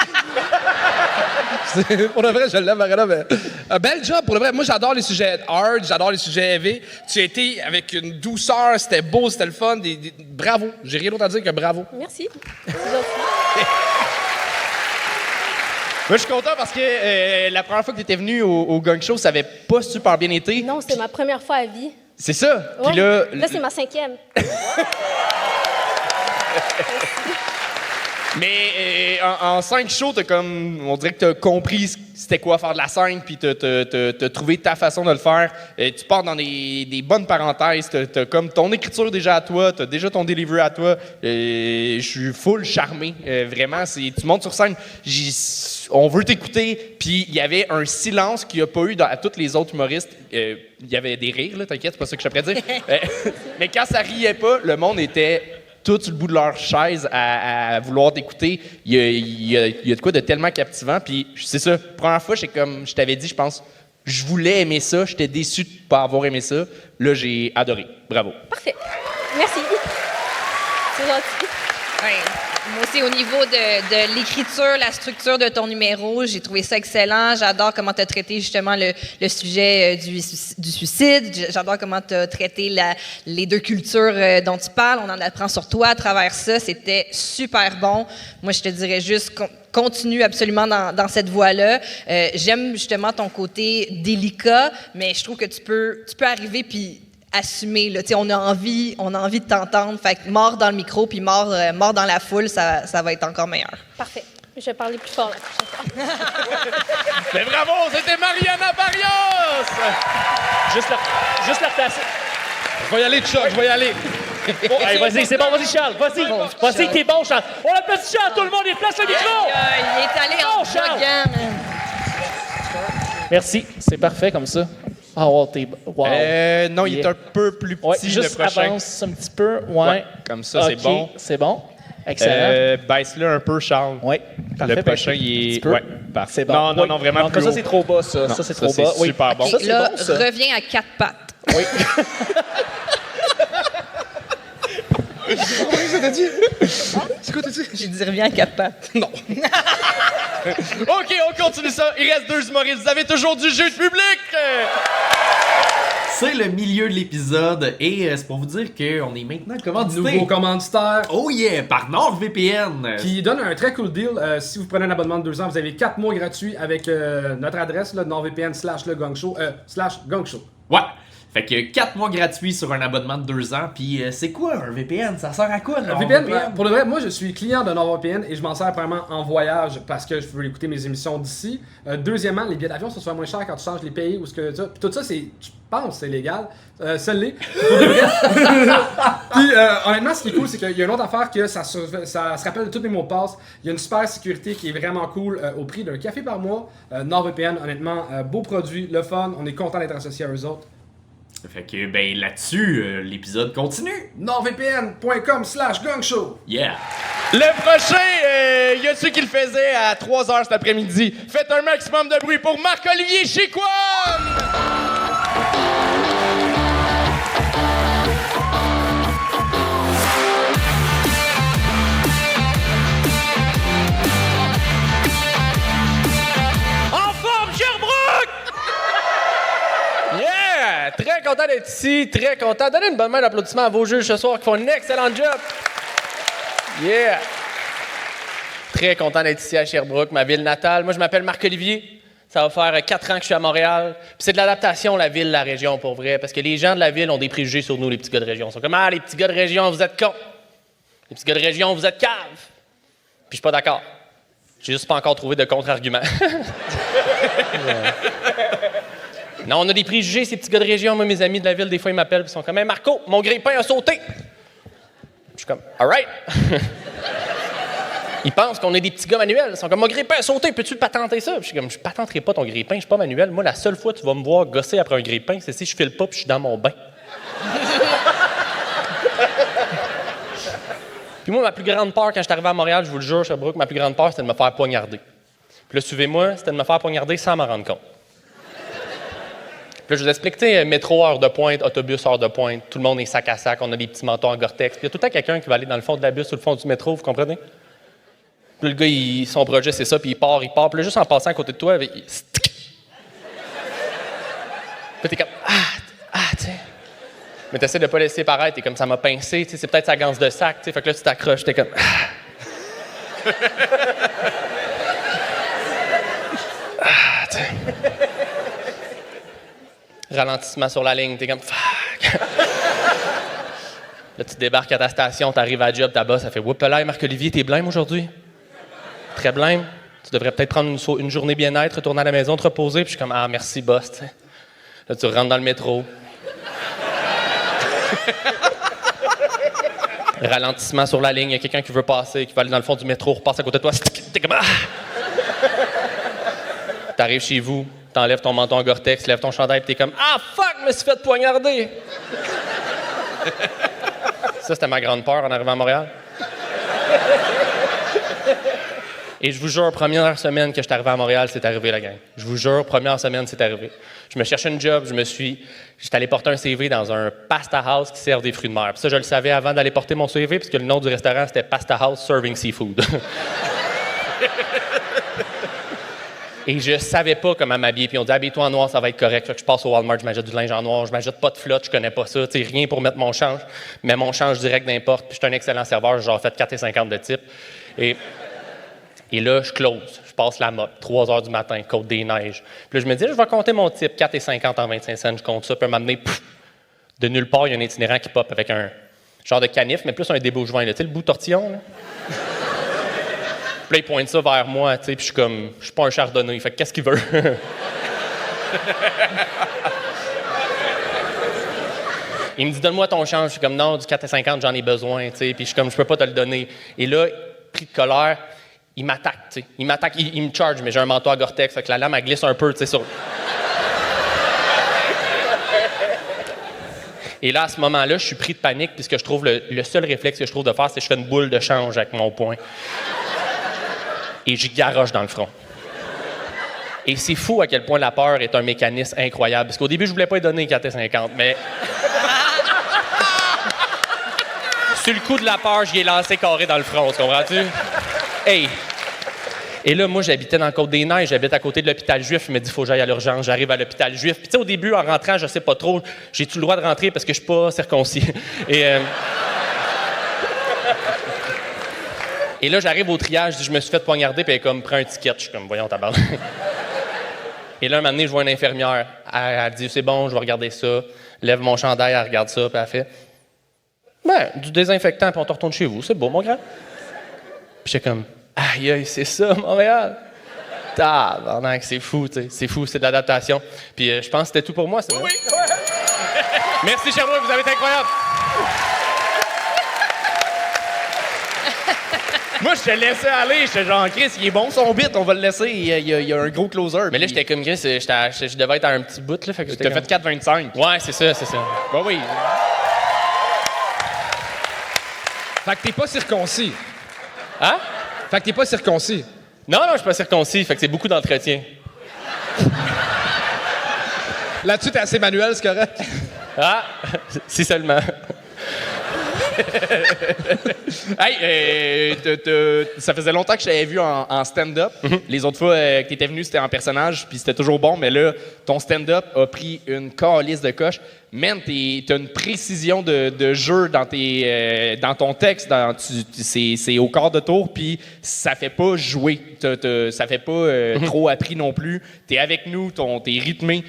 Pour de vrai, je l'aime, Mariana. Mais... bel job, pour de vrai. Moi, j'adore les sujets hard, j'adore les sujets heavy. Tu as été avec une douceur, c'était beau, c'était le fun. Bravo. J'ai rien d'autre à dire que bravo. Merci. C'est gentil. Moi, je suis content parce que la première fois que tu étais venu au Gang Show, ça avait pas super bien été. Non, c'est ma première fois à vie. C'est ça. Ouais. Puis là, c'est ma 5e. Mais en 5 shows, on dirait que t'as compris c'était quoi faire de la scène, puis t'as trouvé ta façon de le faire. Tu pars dans des bonnes parenthèses, t'as comme ton écriture déjà à toi, t'as déjà ton delivery à toi. Je suis full charmé, vraiment. Tu montes sur scène, on veut t'écouter, puis il y avait un silence qu'il n'y a pas eu à tous les autres humoristes. Il y avait des rires, là, t'inquiète, c'est pas ça que je te dire. Mais quand ça riait pas, le monde était tout sur le bout de leur chaise à vouloir t'écouter. Il y a de quoi de tellement captivant. Puis c'est ça, première fois, comme je t'avais dit, je pense, je voulais aimer ça. J'étais déçu de ne pas avoir aimé ça. Là, j'ai adoré. Bravo. Parfait. Merci. C'est gentil. Ouais. Moi aussi, au niveau de l'écriture, la structure de ton numéro, j'ai trouvé ça excellent. J'adore comment tu as traité justement le sujet du suicide. J'adore comment tu as traité les deux cultures dont tu parles. On en apprend sur toi à travers ça. C'était super bon. Moi, je te dirais juste continue absolument dans cette voie-là. J'aime justement ton côté délicat, mais je trouve que tu peux arriver puis assumer, là. On a envie de t'entendre. Fait que mort dans le micro puis mort dans la foule, ça va être encore meilleur. Parfait. Je vais parler plus fort la prochaine fois. Mais bravo, c'était Mariana Barrios! Juste la replacer. Je vais y aller, Chuck, je vais y aller. Bon, allez, vas-y, c'est bon, vas-y, Charles, vas-y. Vas-y, t'es bon, Charles. On applaudit Charles, tout le monde, il place le micro! Il est allé en joguant, man. Merci, c'est parfait comme ça. Ah, wow, t'es... Wow. Non, il est un peu plus petit, ouais, le juste prochain. avance un petit peu, ouais. Comme ça, okay, c'est bon. C'est bon. Excellent. Baisse-le un peu, Charles. Oui, parfait. Le prochain, il est... Ouais, parfait. C'est bon. Non, vraiment non, plus haut. Ça, c'est trop bas, ça. Non, ça, c'est trop bas. C'est super bon. Okay, Ça, c'est là, bon, ça. reviens à 4 pattes. Oui. Qu'est-ce que t'as dit? C'est quoi t'as dit? J'ai dit reviens à 4 pattes. Non. OK, on continue ça. Il reste 2 humoristes. Vous avez toujours du jeu de public. C'est le milieu de l'épisode et c'est pour vous dire qu'on est maintenant commandité. Nouveau commanditaire. Oh yeah, par NordVPN. Qui donne un très cool deal. Si vous prenez un abonnement de 2 ans, vous avez 4 mois gratuits avec notre adresse, là, NordVPN/LeGangShow. /GangShow. Ouais. Fait que 4 mois gratuits sur un abonnement de 2 ans. Puis c'est quoi un VPN? Ça sert à quoi un VPN? Pour le vrai, moi je suis client de NordVPN et je m'en sers vraiment en voyage parce que je veux écouter mes émissions d'ici. Deuxièmement, les billets d'avion sont souvent moins chers quand tu changes les pays ou ce que ça. Puis tout ça, c'est, je pense, c'est légal. Ça l'est. Pour de vrai. Puis honnêtement, ce qui est cool, c'est qu'il y a une autre affaire que ça se rappelle de tous mes mots de passe. Il y a une super sécurité qui est vraiment cool au prix d'un café par mois. NordVPN, honnêtement, beau produit, le fun. On est content d'être associé à eux autres. Fait que, ben là-dessus, l'épisode continue. NordVPN.com/GangShow. Yeah. Le prochain, y a ceux qui le faisaient à 3h cet après-midi. Faites un maximum de bruit pour Marc-Olivier Chicoine! En forme, Sherbrooke! Yeah! Très très content d'être ici, très content. Donnez une bonne main d'applaudissement à vos juges ce soir qui font un excellent job. Yeah! Très content d'être ici à Sherbrooke, ma ville natale. Moi, je m'appelle Marc-Olivier. Ça va faire 4 ans que je suis à Montréal. Puis c'est de l'adaptation, la ville, la région, pour vrai. Parce que les gens de la ville ont des préjugés sur nous, les petits gars de région. Ils sont comme « Ah, les petits gars de région, vous êtes cons. Les petits gars de région, vous êtes caves. » Puis je suis pas d'accord. J'ai juste pas encore trouvé de contre-argument. Non, on a des préjugés, ces petits gars de région. Moi, mes amis de la ville, des fois, ils m'appellent et ils sont comme « Hey, Marco, mon grille-pain a sauté. » Je suis comme « All right. » Ils pensent qu'on est des petits gars manuels. Ils sont comme « Mon grille-pain a sauté, peux-tu patenter ça? » Puis je suis comme « Je patenterai pas ton grille-pain, je suis pas manuel. Moi, la seule fois que tu vas me voir gosser après un grille-pain, c'est si je file pas puis je suis dans mon bain. » Puis moi, ma plus grande peur quand je suis arrivé à Montréal, je vous le jure, Sherbrooke, ma plus grande peur, c'était de me faire poignarder. Puis là, suivez-moi, c'était de me faire poignarder sans m'en rendre compte. Puis là, je vous explique, tu sais, métro, heure de pointe, autobus, heure de pointe, tout le monde est sac à sac, on a des petits manteaux en Gore-Tex. Puis il y a tout le temps quelqu'un qui va aller dans le fond de la bus ou le fond du métro, vous comprenez? Puis le gars, son projet, c'est ça, puis il part. Puis là, juste en passant à côté de toi, puis t'es comme tu sais. Mais t'essaies de pas laisser paraître, t'es comme ça m'a pincé, tu sais, c'est peut-être sa ganse de sac, tu sais. Fait que là, tu t'accroches, t'es comme tu sais. Ralentissement sur la ligne, t'es comme fuck. Là, tu débarques à ta station, t'arrives à la job, ta boss, ça fait whoop là, Marc-Olivier, t'es blême aujourd'hui? Très blême. Tu devrais peut-être prendre une journée bien-être, retourner à la maison, te reposer. Puis je suis comme, ah, merci, boss. T'sais. Là, tu rentres dans le métro. Ralentissement sur la ligne. Il y a quelqu'un qui veut passer, qui va aller dans le fond du métro, repasse à côté de toi. T'es comme, ah! T'arrives chez vous, t'enlèves ton manteau en Gore-Tex, lèves ton chandail, puis t'es comme, ah, fuck, je me suis fait poignarder! Ça, c'était ma grande peur en arrivant à Montréal. Et je vous jure, première semaine que je suis arrivé à Montréal, c'est arrivé, la gang. Je vous jure, première semaine, c'est arrivé. Je me cherchais une job, j'étais allé porter un CV dans un pasta house qui sert des fruits de mer. Puis ça, je le savais avant d'aller porter mon CV, parce que le nom du restaurant, c'était Pasta House Serving Seafood. Et je savais pas comment m'habiller. Puis on dit, habille-toi en noir, ça va être correct. Fait que je passe au Walmart, je m'achète du linge en noir, je m'achète pas de flotte, je connais pas ça. Tu sais, rien pour mettre mon change. Mais mon change direct n'importe. Puis je suis un excellent serveur, j'ai genre fait 4,50 de type. Et là, je close. Je passe la mop, 3 heures du matin, Côte-des-Neiges. Puis là, je me dis, je vais compter mon type, 4,50 en 25 cents. Je compte ça, puis m'amener, de nulle part, il y a un itinérant qui pop avec un genre de canif, mais plus un débouche-vin, tu sais, le bout tortillon, là. Puis là, il pointe ça vers moi, tu sais, puis je suis comme, je suis pas un chardonnay, fait que qu'est-ce qu'il veut? Il me dit, donne-moi ton change. Je suis comme, non, du 4,50, j'en ai besoin, tu sais, puis je suis comme, je peux pas te le donner. Et là, pris de colère, il m'attaque, tu sais. Il m'attaque, il me charge, mais j'ai un manteau à Gore-Tex, fait que la lame, elle glisse un peu, tu sais, sur... Et là, à ce moment-là, je suis pris de panique, puisque je trouve le seul réflexe que je trouve de faire, c'est que je fais une boule de change avec mon poing. Et j'y garoche dans le front. Et c'est fou à quel point la peur est un mécanisme incroyable. Parce qu'au début, je voulais pas lui donner 4,50, mais... Sur le coup de la peur, j'y ai lancé carré dans le front, tu comprends-tu? Hey! Et là, moi, j'habitais dans le Côte-des-Neiges, j'habite à côté de l'hôpital juif. Il me dit, faut que j'aille à l'urgence, j'arrive à l'hôpital juif. Puis tu sais, au début, en rentrant, je sais pas trop, j'ai-tu le droit de rentrer parce que je suis pas circoncis. Et là, j'arrive au triage, je dis, je me suis fait poignarder, puis elle est comme, prends un ticket. Je suis comme, voyons, tabarnak. Et là, un moment donné, je vois une infirmière. Elle dit, c'est bon, je vais regarder ça. Lève mon chandail, elle regarde ça, puis elle fait, ben, du désinfectant, puis on te retourne chez vous. C'est beau, mon grand. Puis j'étais comme, aïe, aïe, c'est ça, Montréal. Tabarnak, c'est fou, tu sais. C'est fou, c'est de l'adaptation. Puis je pense que c'était tout pour moi, c'est vrai? Oui! Merci, Sherbrooke, vous avez été incroyable. Moi, je te laissais aller. J'étais genre, Chris, il est bon son bit, on va le laisser. Il y a un gros closer. Mais là, j'étais comme Chris, je devais être à un petit bout, là. Fait que t'as fait 4,25. Ouais, c'est ça. Bah oui. Fait que t'es pas circoncis. Hein? Fait que t'es pas circoncis. Non, je suis pas circoncis. Fait que c'est beaucoup d'entretien. Là-dessus, t'es assez manuel, c'est correct? Ah, si seulement. Hey, ça faisait longtemps que je t'avais vu en stand-up. Les autres fois que t'étais venu, c'était en personnage, puis c'était toujours bon. Mais là, ton stand-up a pris une calice de coche. Man, t'as une précision de jeu dans ton texte. C'est au quart de tour, puis ça fait pas jouer. Ça fait pas trop appris non plus. T'es avec nous, t'es rythmé.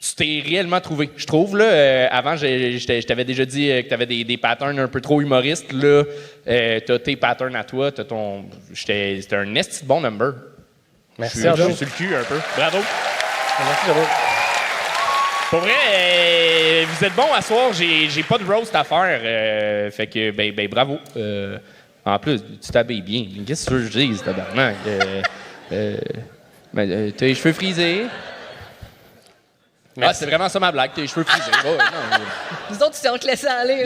Tu t'es réellement trouvé. Je trouve, là, avant, je t'avais déjà dit que t'avais des patterns un peu trop humoristes. Là, t'as tes patterns à toi. C'était un esti de bon number. Merci, je suis sur le cul un peu. Bravo. Merci, Jérôme. Pour vrai, vous êtes bon à soir. J'ai pas de roast à faire. Fait que, ben bravo. En plus, tu t'habilles bien. Qu'est-ce que je dis, tabarnak? T'as les cheveux frisés. Ah, c'est vraiment ça ma blague, tes cheveux frisés. Oh, non. Nous autres, on te laissait aller.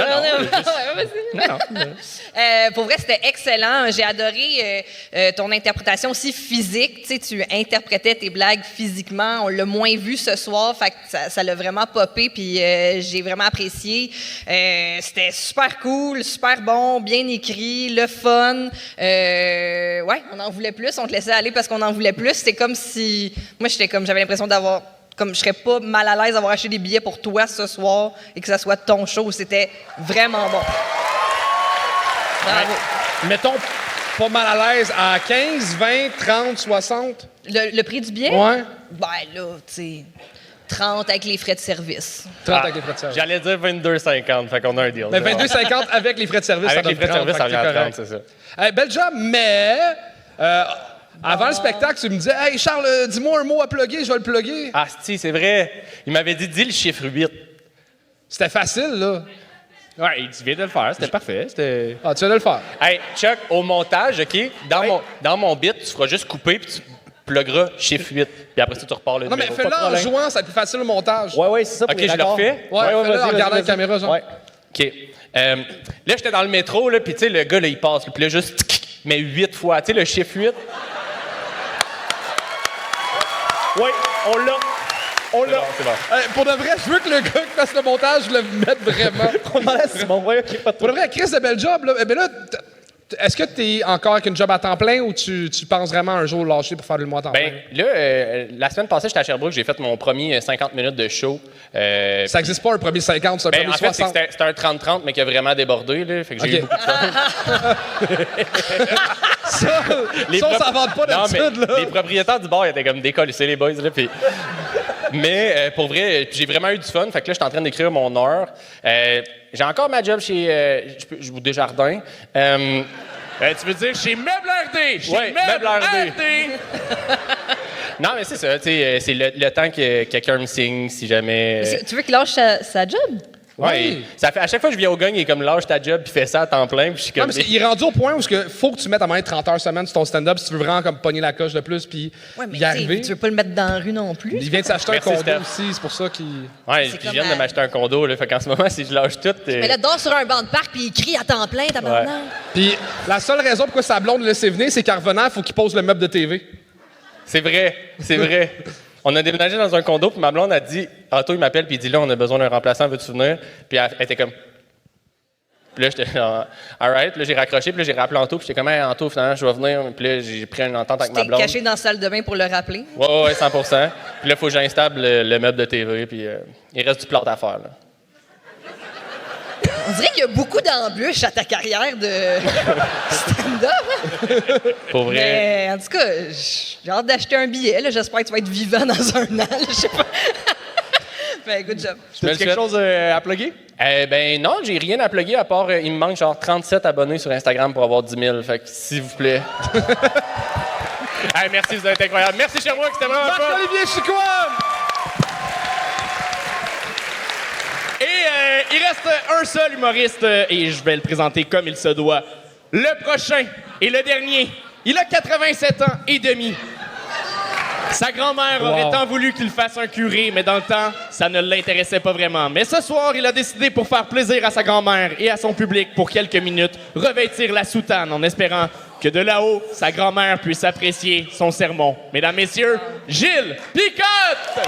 Pour vrai, c'était excellent. J'ai adoré ton interprétation aussi physique. Tu sais, tu interprétais tes blagues physiquement. On l'a moins vu ce soir, fait que ça l'a vraiment popé, puis j'ai vraiment apprécié. C'était super cool, super bon, bien écrit, le fun. Ouais, on en voulait plus. On te laissait aller parce qu'on en voulait plus. C'est comme si... Moi, j'avais l'impression d'avoir... Comme je serais pas mal à l'aise d'avoir acheté des billets pour toi ce soir et que ça soit ton show. C'était vraiment bon. Bravo. Mettons, pas mal à l'aise à 15, 20, 30, 60? Le prix du billet? Ouais. Ben là, tu sais, 30 avec les frais de service. 30 avec les frais de service. J'allais dire 22,50, fait qu'on a un deal. Ben 22,50 avec les frais de service, avec ça les frais de service, ça vient à 30, c'est ça. Hey, bel job, mais... avant le spectacle, tu me disais « Hey, Charles, dis-moi un mot à plugger, je vais le plugger. » Ah, c'est vrai. Il m'avait dit « Dis le chiffre 8 ». C'était facile, là. Ouais, tu viens de le faire, c'était parfait. Ah, tu viens de le faire. Hey, Chuck, au montage, OK, dans mon bit, tu feras juste couper puis tu pluggeras chiffre 8. Puis après ça, tu repars le Non, mais numéro. fais-le en jouant, ça va être plus facile au montage. Ouais, c'est ça pour OK, les je le raccords. refais? Ouais, fais-le en regardant la caméra, genre. Ouais. OK. Là, j'étais dans le métro, là, puis tu sais, le gars, là, il passe, puis là, juste, mais 8 fois. Tu sais, le chiffre 8. Oui, on l'a. On l'a. C'est bon. Pour de vrai, je veux que le gars qui fasse le montage, je le mette vraiment. On demande à Simon. Ouais, OK, pas de Pour de vrai, Chris, de bel job, là. Ben là, est-ce que tu es encore avec une job à temps plein ou tu penses vraiment un jour lâcher pour faire le mois à temps plein? Ben, là, la semaine passée, j'étais à Sherbrooke, j'ai fait mon premier 50 minutes de show. Ça n'existe pas un premier 50, c'est un premier En fait, 60. c'était un 30-30, mais qui a vraiment débordé, là. Fait que j'ai eu beaucoup de fun. Ça, on s'en vante pas d'habitude, là. Les propriétaires du bar, ils étaient comme décollissés, les boys, là. Puis... Mais pour vrai, j'ai vraiment eu du fun. Fait que là, je suis en train d'écrire mon heure. J'ai encore ma job chez Desjardins. Tu veux dire chez Meubles RD? Chez Ouais, Meubles Meubles RD! Non, mais c'est ça, tu sais, c'est le temps que quelqu'un me signe, si jamais... Tu veux qu'il lâche sa job? Ouais. Ça fait, à chaque fois que je viens au gang, il est comme lâche ta job puis fais ça à temps plein. Puis je suis comme... Non, mais il est rendu au point où il faut que tu mettes à moins de 30 heures semaine sur ton stand-up si tu veux vraiment comme pogner la coche de plus puis y arriver. Tu veux pas le mettre dans la rue non plus? Il vient de s'acheter un Merci, condo Steph. aussi, c'est pour ça qu'il... Ouais, C'est puis je comme viens de m'acheter un condo, là. Fait qu'en ce moment, si je lâche tout... Mais là, dors sur un banc de parc puis il crie à temps plein, tabarnak. Puis la seule raison pourquoi sa blonde le laissait venir, c'est qu'en revenant, il faut qu'il pose le meuble de TV. C'est vrai, c'est vrai. On a déménagé dans un condo, puis ma blonde a dit... Anto, il m'appelle, puis il dit, là, on a besoin d'un remplaçant, veux-tu venir? Puis elle était comme... Puis là, j'étais genre, all right. Puis là, j'ai raccroché, puis là, j'ai rappelé Anto, puis j'étais comme, hey, Anto, finalement, je vais venir. Puis là, j'ai pris une entente avec ma T'es blonde. caché dans la salle de bain pour le rappeler. Ouais, 100%. Puis là, il faut que j'installe le meuble de TV, puis il reste du plat à faire, là. On dirait qu'il y a beaucoup d'embûches à ta carrière de stand-up. Pour vrai. Mais en tout cas, j'ai hâte d'acheter un billet. Là. J'espère que tu vas être vivant dans un an. Je sais pas. Ben, good job. Tu as quelque chose à plugger? Ben non, j'ai rien à plugger à part, il me manque genre 37 abonnés sur Instagram pour avoir 10 000. Fait que s'il vous plaît. Hey, merci, vous êtes incroyable. Merci Sherbrooke, c'était vraiment fun. Marc-Olivier Chicoine! Et il reste un seul humoriste, et je vais le présenter comme il se doit. Le prochain et le dernier. Il a 87 ans et demi. Sa grand-mère aurait tant voulu qu'il fasse un curé, mais dans le temps, ça ne l'intéressait pas vraiment. Mais ce soir, il a décidé, pour faire plaisir à sa grand-mère et à son public pour quelques minutes, revêtir la soutane en espérant que de là-haut, sa grand-mère puisse apprécier son sermon. Mesdames, Messieurs, Gilles Picotte!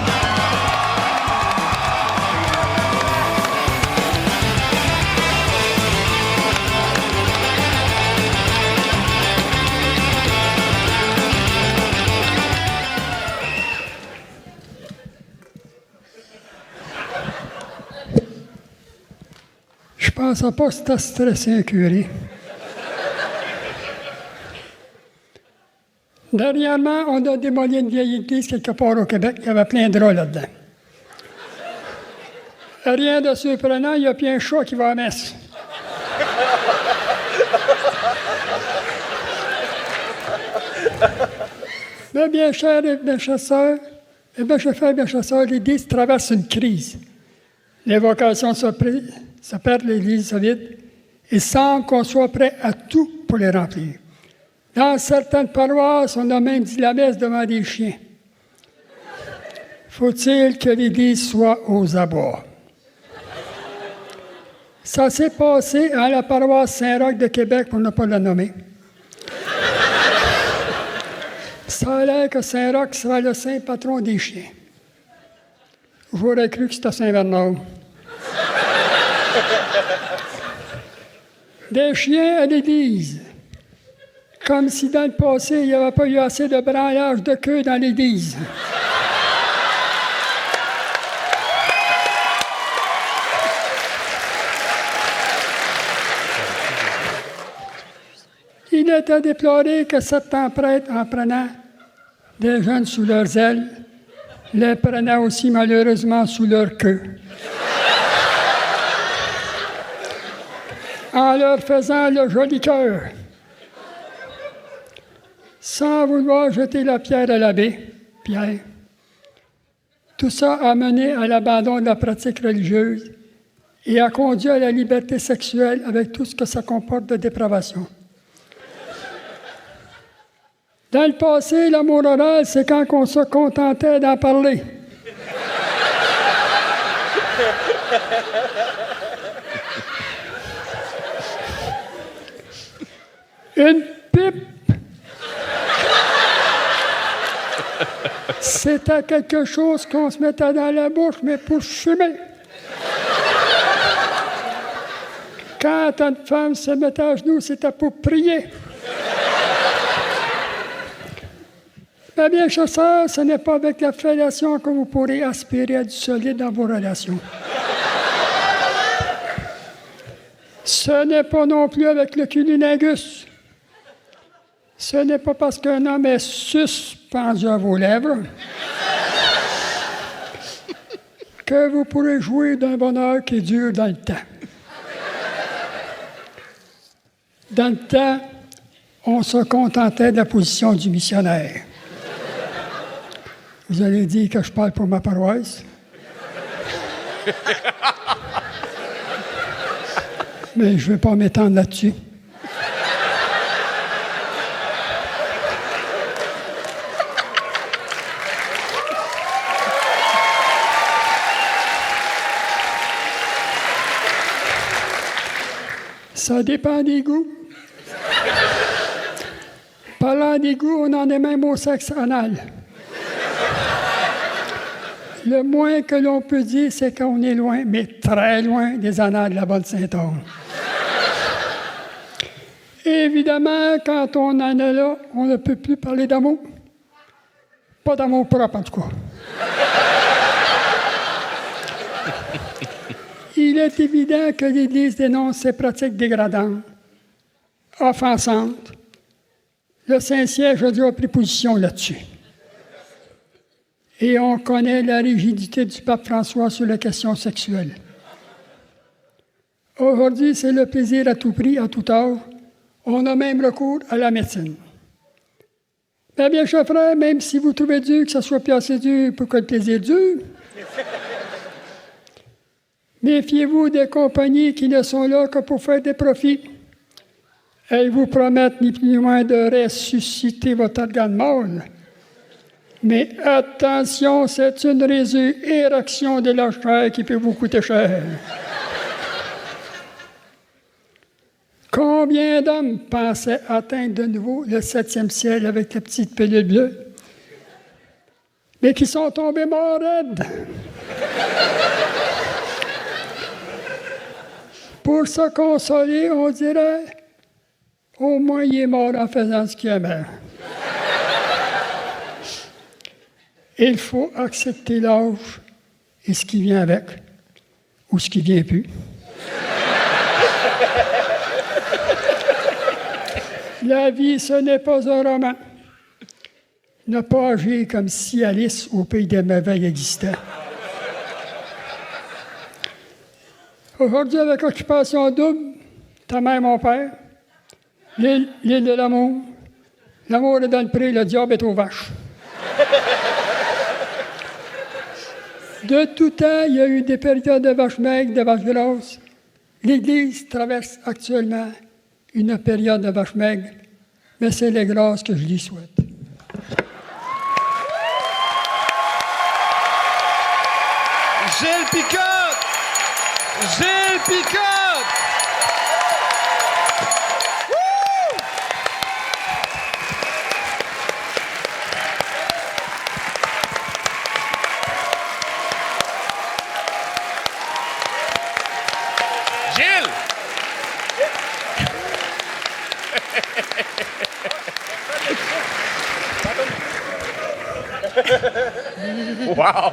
pensais pas que c'était stressé un curé. Dernièrement, on a démoli une vieille église quelque part au Québec. Il y avait plein de draps là-dedans. Rien de surprenant, il y a puis un chat qui va à messe. Mais bien cher et bien chasseur, l'Église traverse une crise. Les vocations se perdent, l'Église se vide. Il semble qu'on soit prêt à tout pour les remplir. Dans certaines paroisses, on a même dit la messe devant des chiens. Faut-il que l'Église soit aux abois? Ça s'est passé à la paroisse Saint-Roch de Québec, pour ne pas la nommer. Ça a l'air que Saint-Roch sera le saint patron des chiens. J'aurais cru que c'était Saint-Bernard. Des chiens à l'église. Comme si dans le passé, il n'y avait pas eu assez de branlage de queue dans l'église. Il est à déplorer que certains prêtres, en prenant des jeunes sous leurs ailes, les prenaient aussi malheureusement sous leur queue. En leur faisant le joli cœur. Sans vouloir jeter la pierre à l'abbé, Pierre. Tout ça a mené à l'abandon de la pratique religieuse et a conduit à la liberté sexuelle avec tout ce que ça comporte de dépravation. Dans le passé, l'amour oral, c'est quand on se contentait d'en parler. Une pipe, c'était quelque chose qu'on se mettait dans la bouche, mais pour fumer. Quand une femme se mettait à genoux, c'était pour prier. Eh bien, chasseur, ce n'est pas avec la fellation que vous pourrez aspirer à du solide dans vos relations. Ce n'est pas non plus avec le cunnilingus. Ce n'est pas parce qu'un homme est suspendu à vos lèvres que vous pourrez jouir d'un bonheur qui dure dans le temps. Dans le temps, on se contentait de la position du missionnaire. Vous allez dire que je parle pour ma paroisse. Mais je ne vais pas m'étendre là-dessus. Ça dépend des goûts. Parlant des goûts, on en est même au sexe anal. Le moins que l'on peut dire, c'est qu'on est loin, mais très loin des annales de la bonne Saint-Anne. Évidemment, quand on en est là, on ne peut plus parler d'amour. Pas d'amour propre, en tout cas. Il est évident que l'Église dénonce ces pratiques dégradantes, offensantes. Le Saint-Siège a déjà pris position là-dessus. Et on connaît la rigidité du pape François sur les questions sexuelles. Aujourd'hui, c'est le plaisir à tout prix, à tout âge. On a même recours à la médecine. Eh bien, chers frères, même si vous trouvez dur que ce soit plus assez dur pour que le plaisir dure, méfiez-vous des compagnies qui ne sont là que pour faire des profits. Elles vous promettent ni plus ni moins de ressusciter votre organe mâle. Mais attention, c'est une résurrection de la chair qui peut vous coûter cher. Combien d'hommes pensaient atteindre de nouveau le 7e ciel avec la petite pilule bleue, mais qui sont tombés morts raides? Pour se consoler, on dirait, au moins il est mort en faisant ce qu'il aimait. Il faut accepter l'âge et ce qui vient avec, ou ce qui vient plus. La vie, ce n'est pas un roman. Ne pas agir comme si Alice au pays des merveilles existait. Aujourd'hui, avec Occupation double, ta mère, mon père, l'île de l'amour, l'amour est dans le pré, le diable est aux vaches. De tout temps, il y a eu des périodes de vaches maigres, de vaches grosses. L'Église traverse actuellement une période de vaches maigres, mais c'est les grâces que je lui souhaite. Gilles Picotte! Gilles Picotte! Gilles! Wow!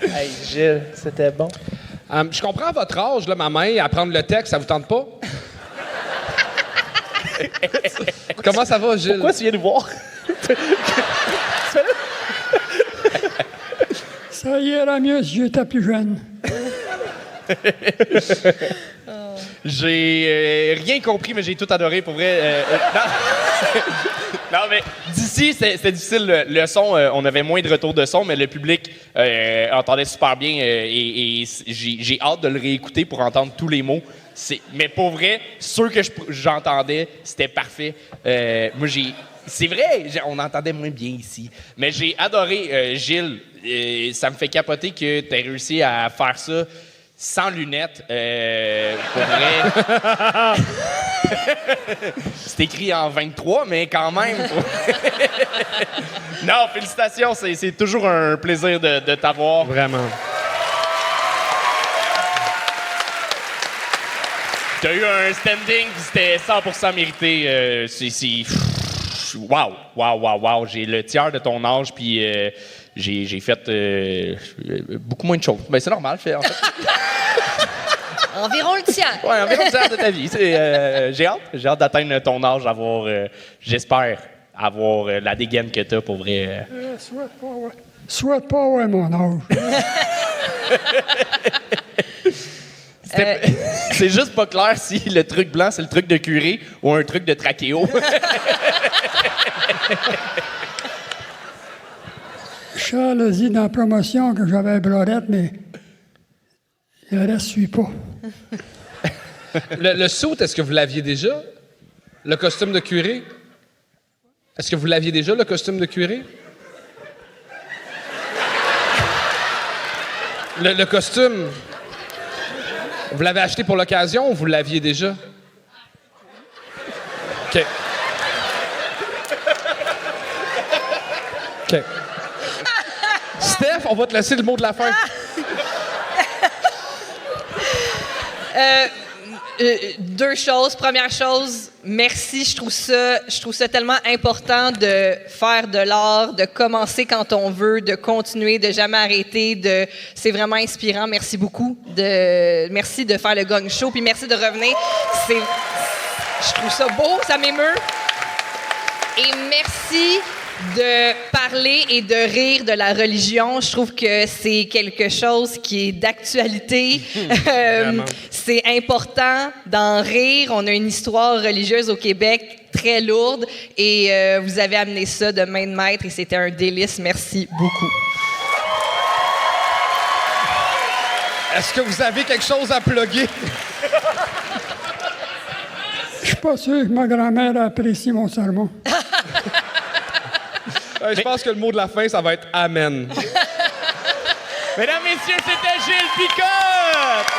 Hey, Gilles, c'était bon. Je comprends votre âge, là, ma main, à prendre le texte, ça vous tente pas? Comment ça va, Gilles? Pourquoi tu viens nous voir? Ça ira mieux si j'étais plus jeune. J'ai rien compris, mais j'ai tout adoré, pour vrai. Non, mais d'ici, c'était difficile. Le son, on avait moins de retour de son, mais le public entendait super bien et j'ai hâte de le réécouter pour entendre tous les mots. Mais pour vrai, ceux que j'entendais, c'était parfait. Moi, c'est vrai, on entendait moins bien ici. Mais j'ai adoré, Gilles. Ça me fait capoter que tu aies réussi à faire ça sans lunettes. Pour vrai. C'est écrit en 23, mais quand même. Non, félicitations. C'est toujours un plaisir de t'avoir. Vraiment. T'as eu un standing, puis c'était 100% mérité. Wow. J'ai le tiers de ton âge, puis j'ai fait beaucoup moins de choses. Ben, c'est normal, en fait. Environ le tiers. Oui, environ le tiers de ta vie. J'ai hâte d'atteindre ton âge, j'espère avoir la dégaine que t'as pour vrai. Souhaite pas, ouais, mon âge. C'est juste pas clair si le truc blanc, c'est le truc de curé ou un truc de trachéo. Charles a dit dans la promotion que j'avais un brorette, mais le reste ne suit pas. Le suit, est-ce que vous l'aviez déjà? Le costume de curé? Est-ce que vous l'aviez déjà, le costume de curé? Le costume, vous l'avez acheté pour l'occasion ou vous l'aviez déjà? OK. OK. Steph, on va te laisser le mot de la fin. Deux choses. Première chose, merci. Je trouve ça tellement important de faire de l'art, de commencer quand on veut, de continuer, de jamais arrêter. C'est vraiment inspirant. Merci beaucoup. Merci de faire le Gong Show, puis merci de revenir. Je trouve ça beau, ça m'émeut. Et merci de parler et de rire de la religion. Je trouve que c'est quelque chose qui est d'actualité. C'est important d'en rire. On a une histoire religieuse au Québec très lourde et vous avez amené ça de main de maître et c'était un délice. Merci beaucoup. Est-ce que vous avez quelque chose à plugger? Je suis pas sûr que ma grand-mère apprécie mon sermon. Je pense que le mot de la fin, ça va être « Amen ». Mesdames, messieurs, c'était Gilles Picotte!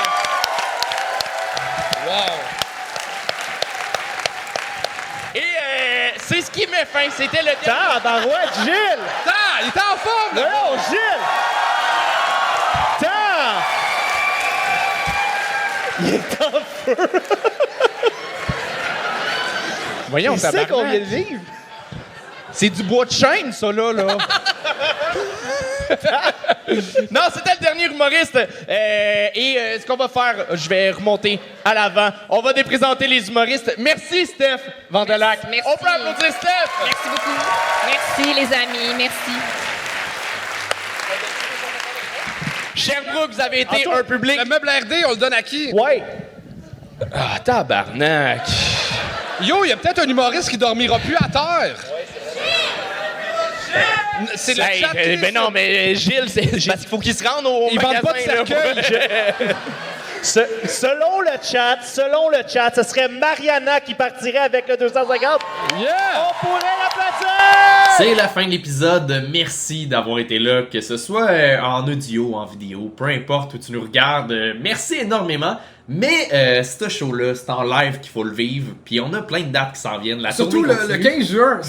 Wow! Et c'est ce qui met fin. C'était le... Tabarouette, Gilles! Il était en forme! Non, Gilles! Il est en feu! Voyons, c'est ça qu'on vient de vivre. C'est du bois de chêne, ça, là. Non, c'était le dernier humoriste. Ce qu'on va faire, je vais remonter à l'avant. On va déprésenter les humoristes. Merci, Steph Vandelac. Merci. On peut applaudir Steph. Merci beaucoup. Merci, les amis. Merci. Sherbrooke, vous avez été un public... Le meuble RD, on le donne à qui? Ouais. Ah, tabarnak. Yo, il y a peut-être un humoriste qui dormira plus à terre. C'est le chat qui Ben non, mais Gilles, c'est parce qu'il faut qu'il se rende au Il magasin. vend pas de cercueil. Selon le chat, ce serait Mariana qui partirait avec le 250. Yeah! On pourrait l'applaudir! C'est la fin de l'épisode. Merci d'avoir été là, que ce soit en audio, en vidéo, peu importe où tu nous regardes. Merci énormément. Mais ce show-là, c'est en live qu'il faut le vivre. Puis on a plein de dates qui s'en viennent. La Surtout tournée le continue. 15 juin,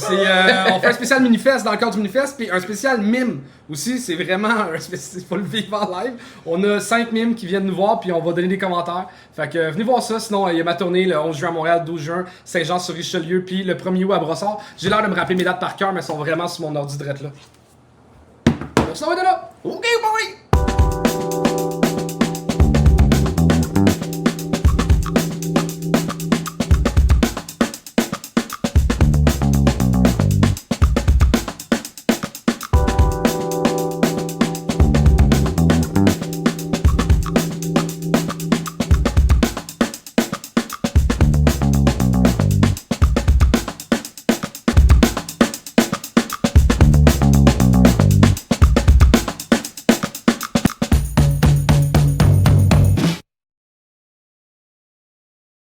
on fait un spécial Minifest dans le cadre du Minifest, puis un spécial mime aussi. C'est vraiment un spécial, il faut le vivre en live. On a 5 mimes qui viennent nous voir, puis on va donner des commentaires. Fait que venez voir ça. Sinon, il y a ma tournée le 11 juin à Montréal, 12 juin, Saint-Jean-sur-Richelieu, puis le 1er août à Brossard. J'ai l'air de me rappeler mes dates par cœur, mais elles sont vraiment sur mon ordi de drette là. On se revoit de là. OK, bye!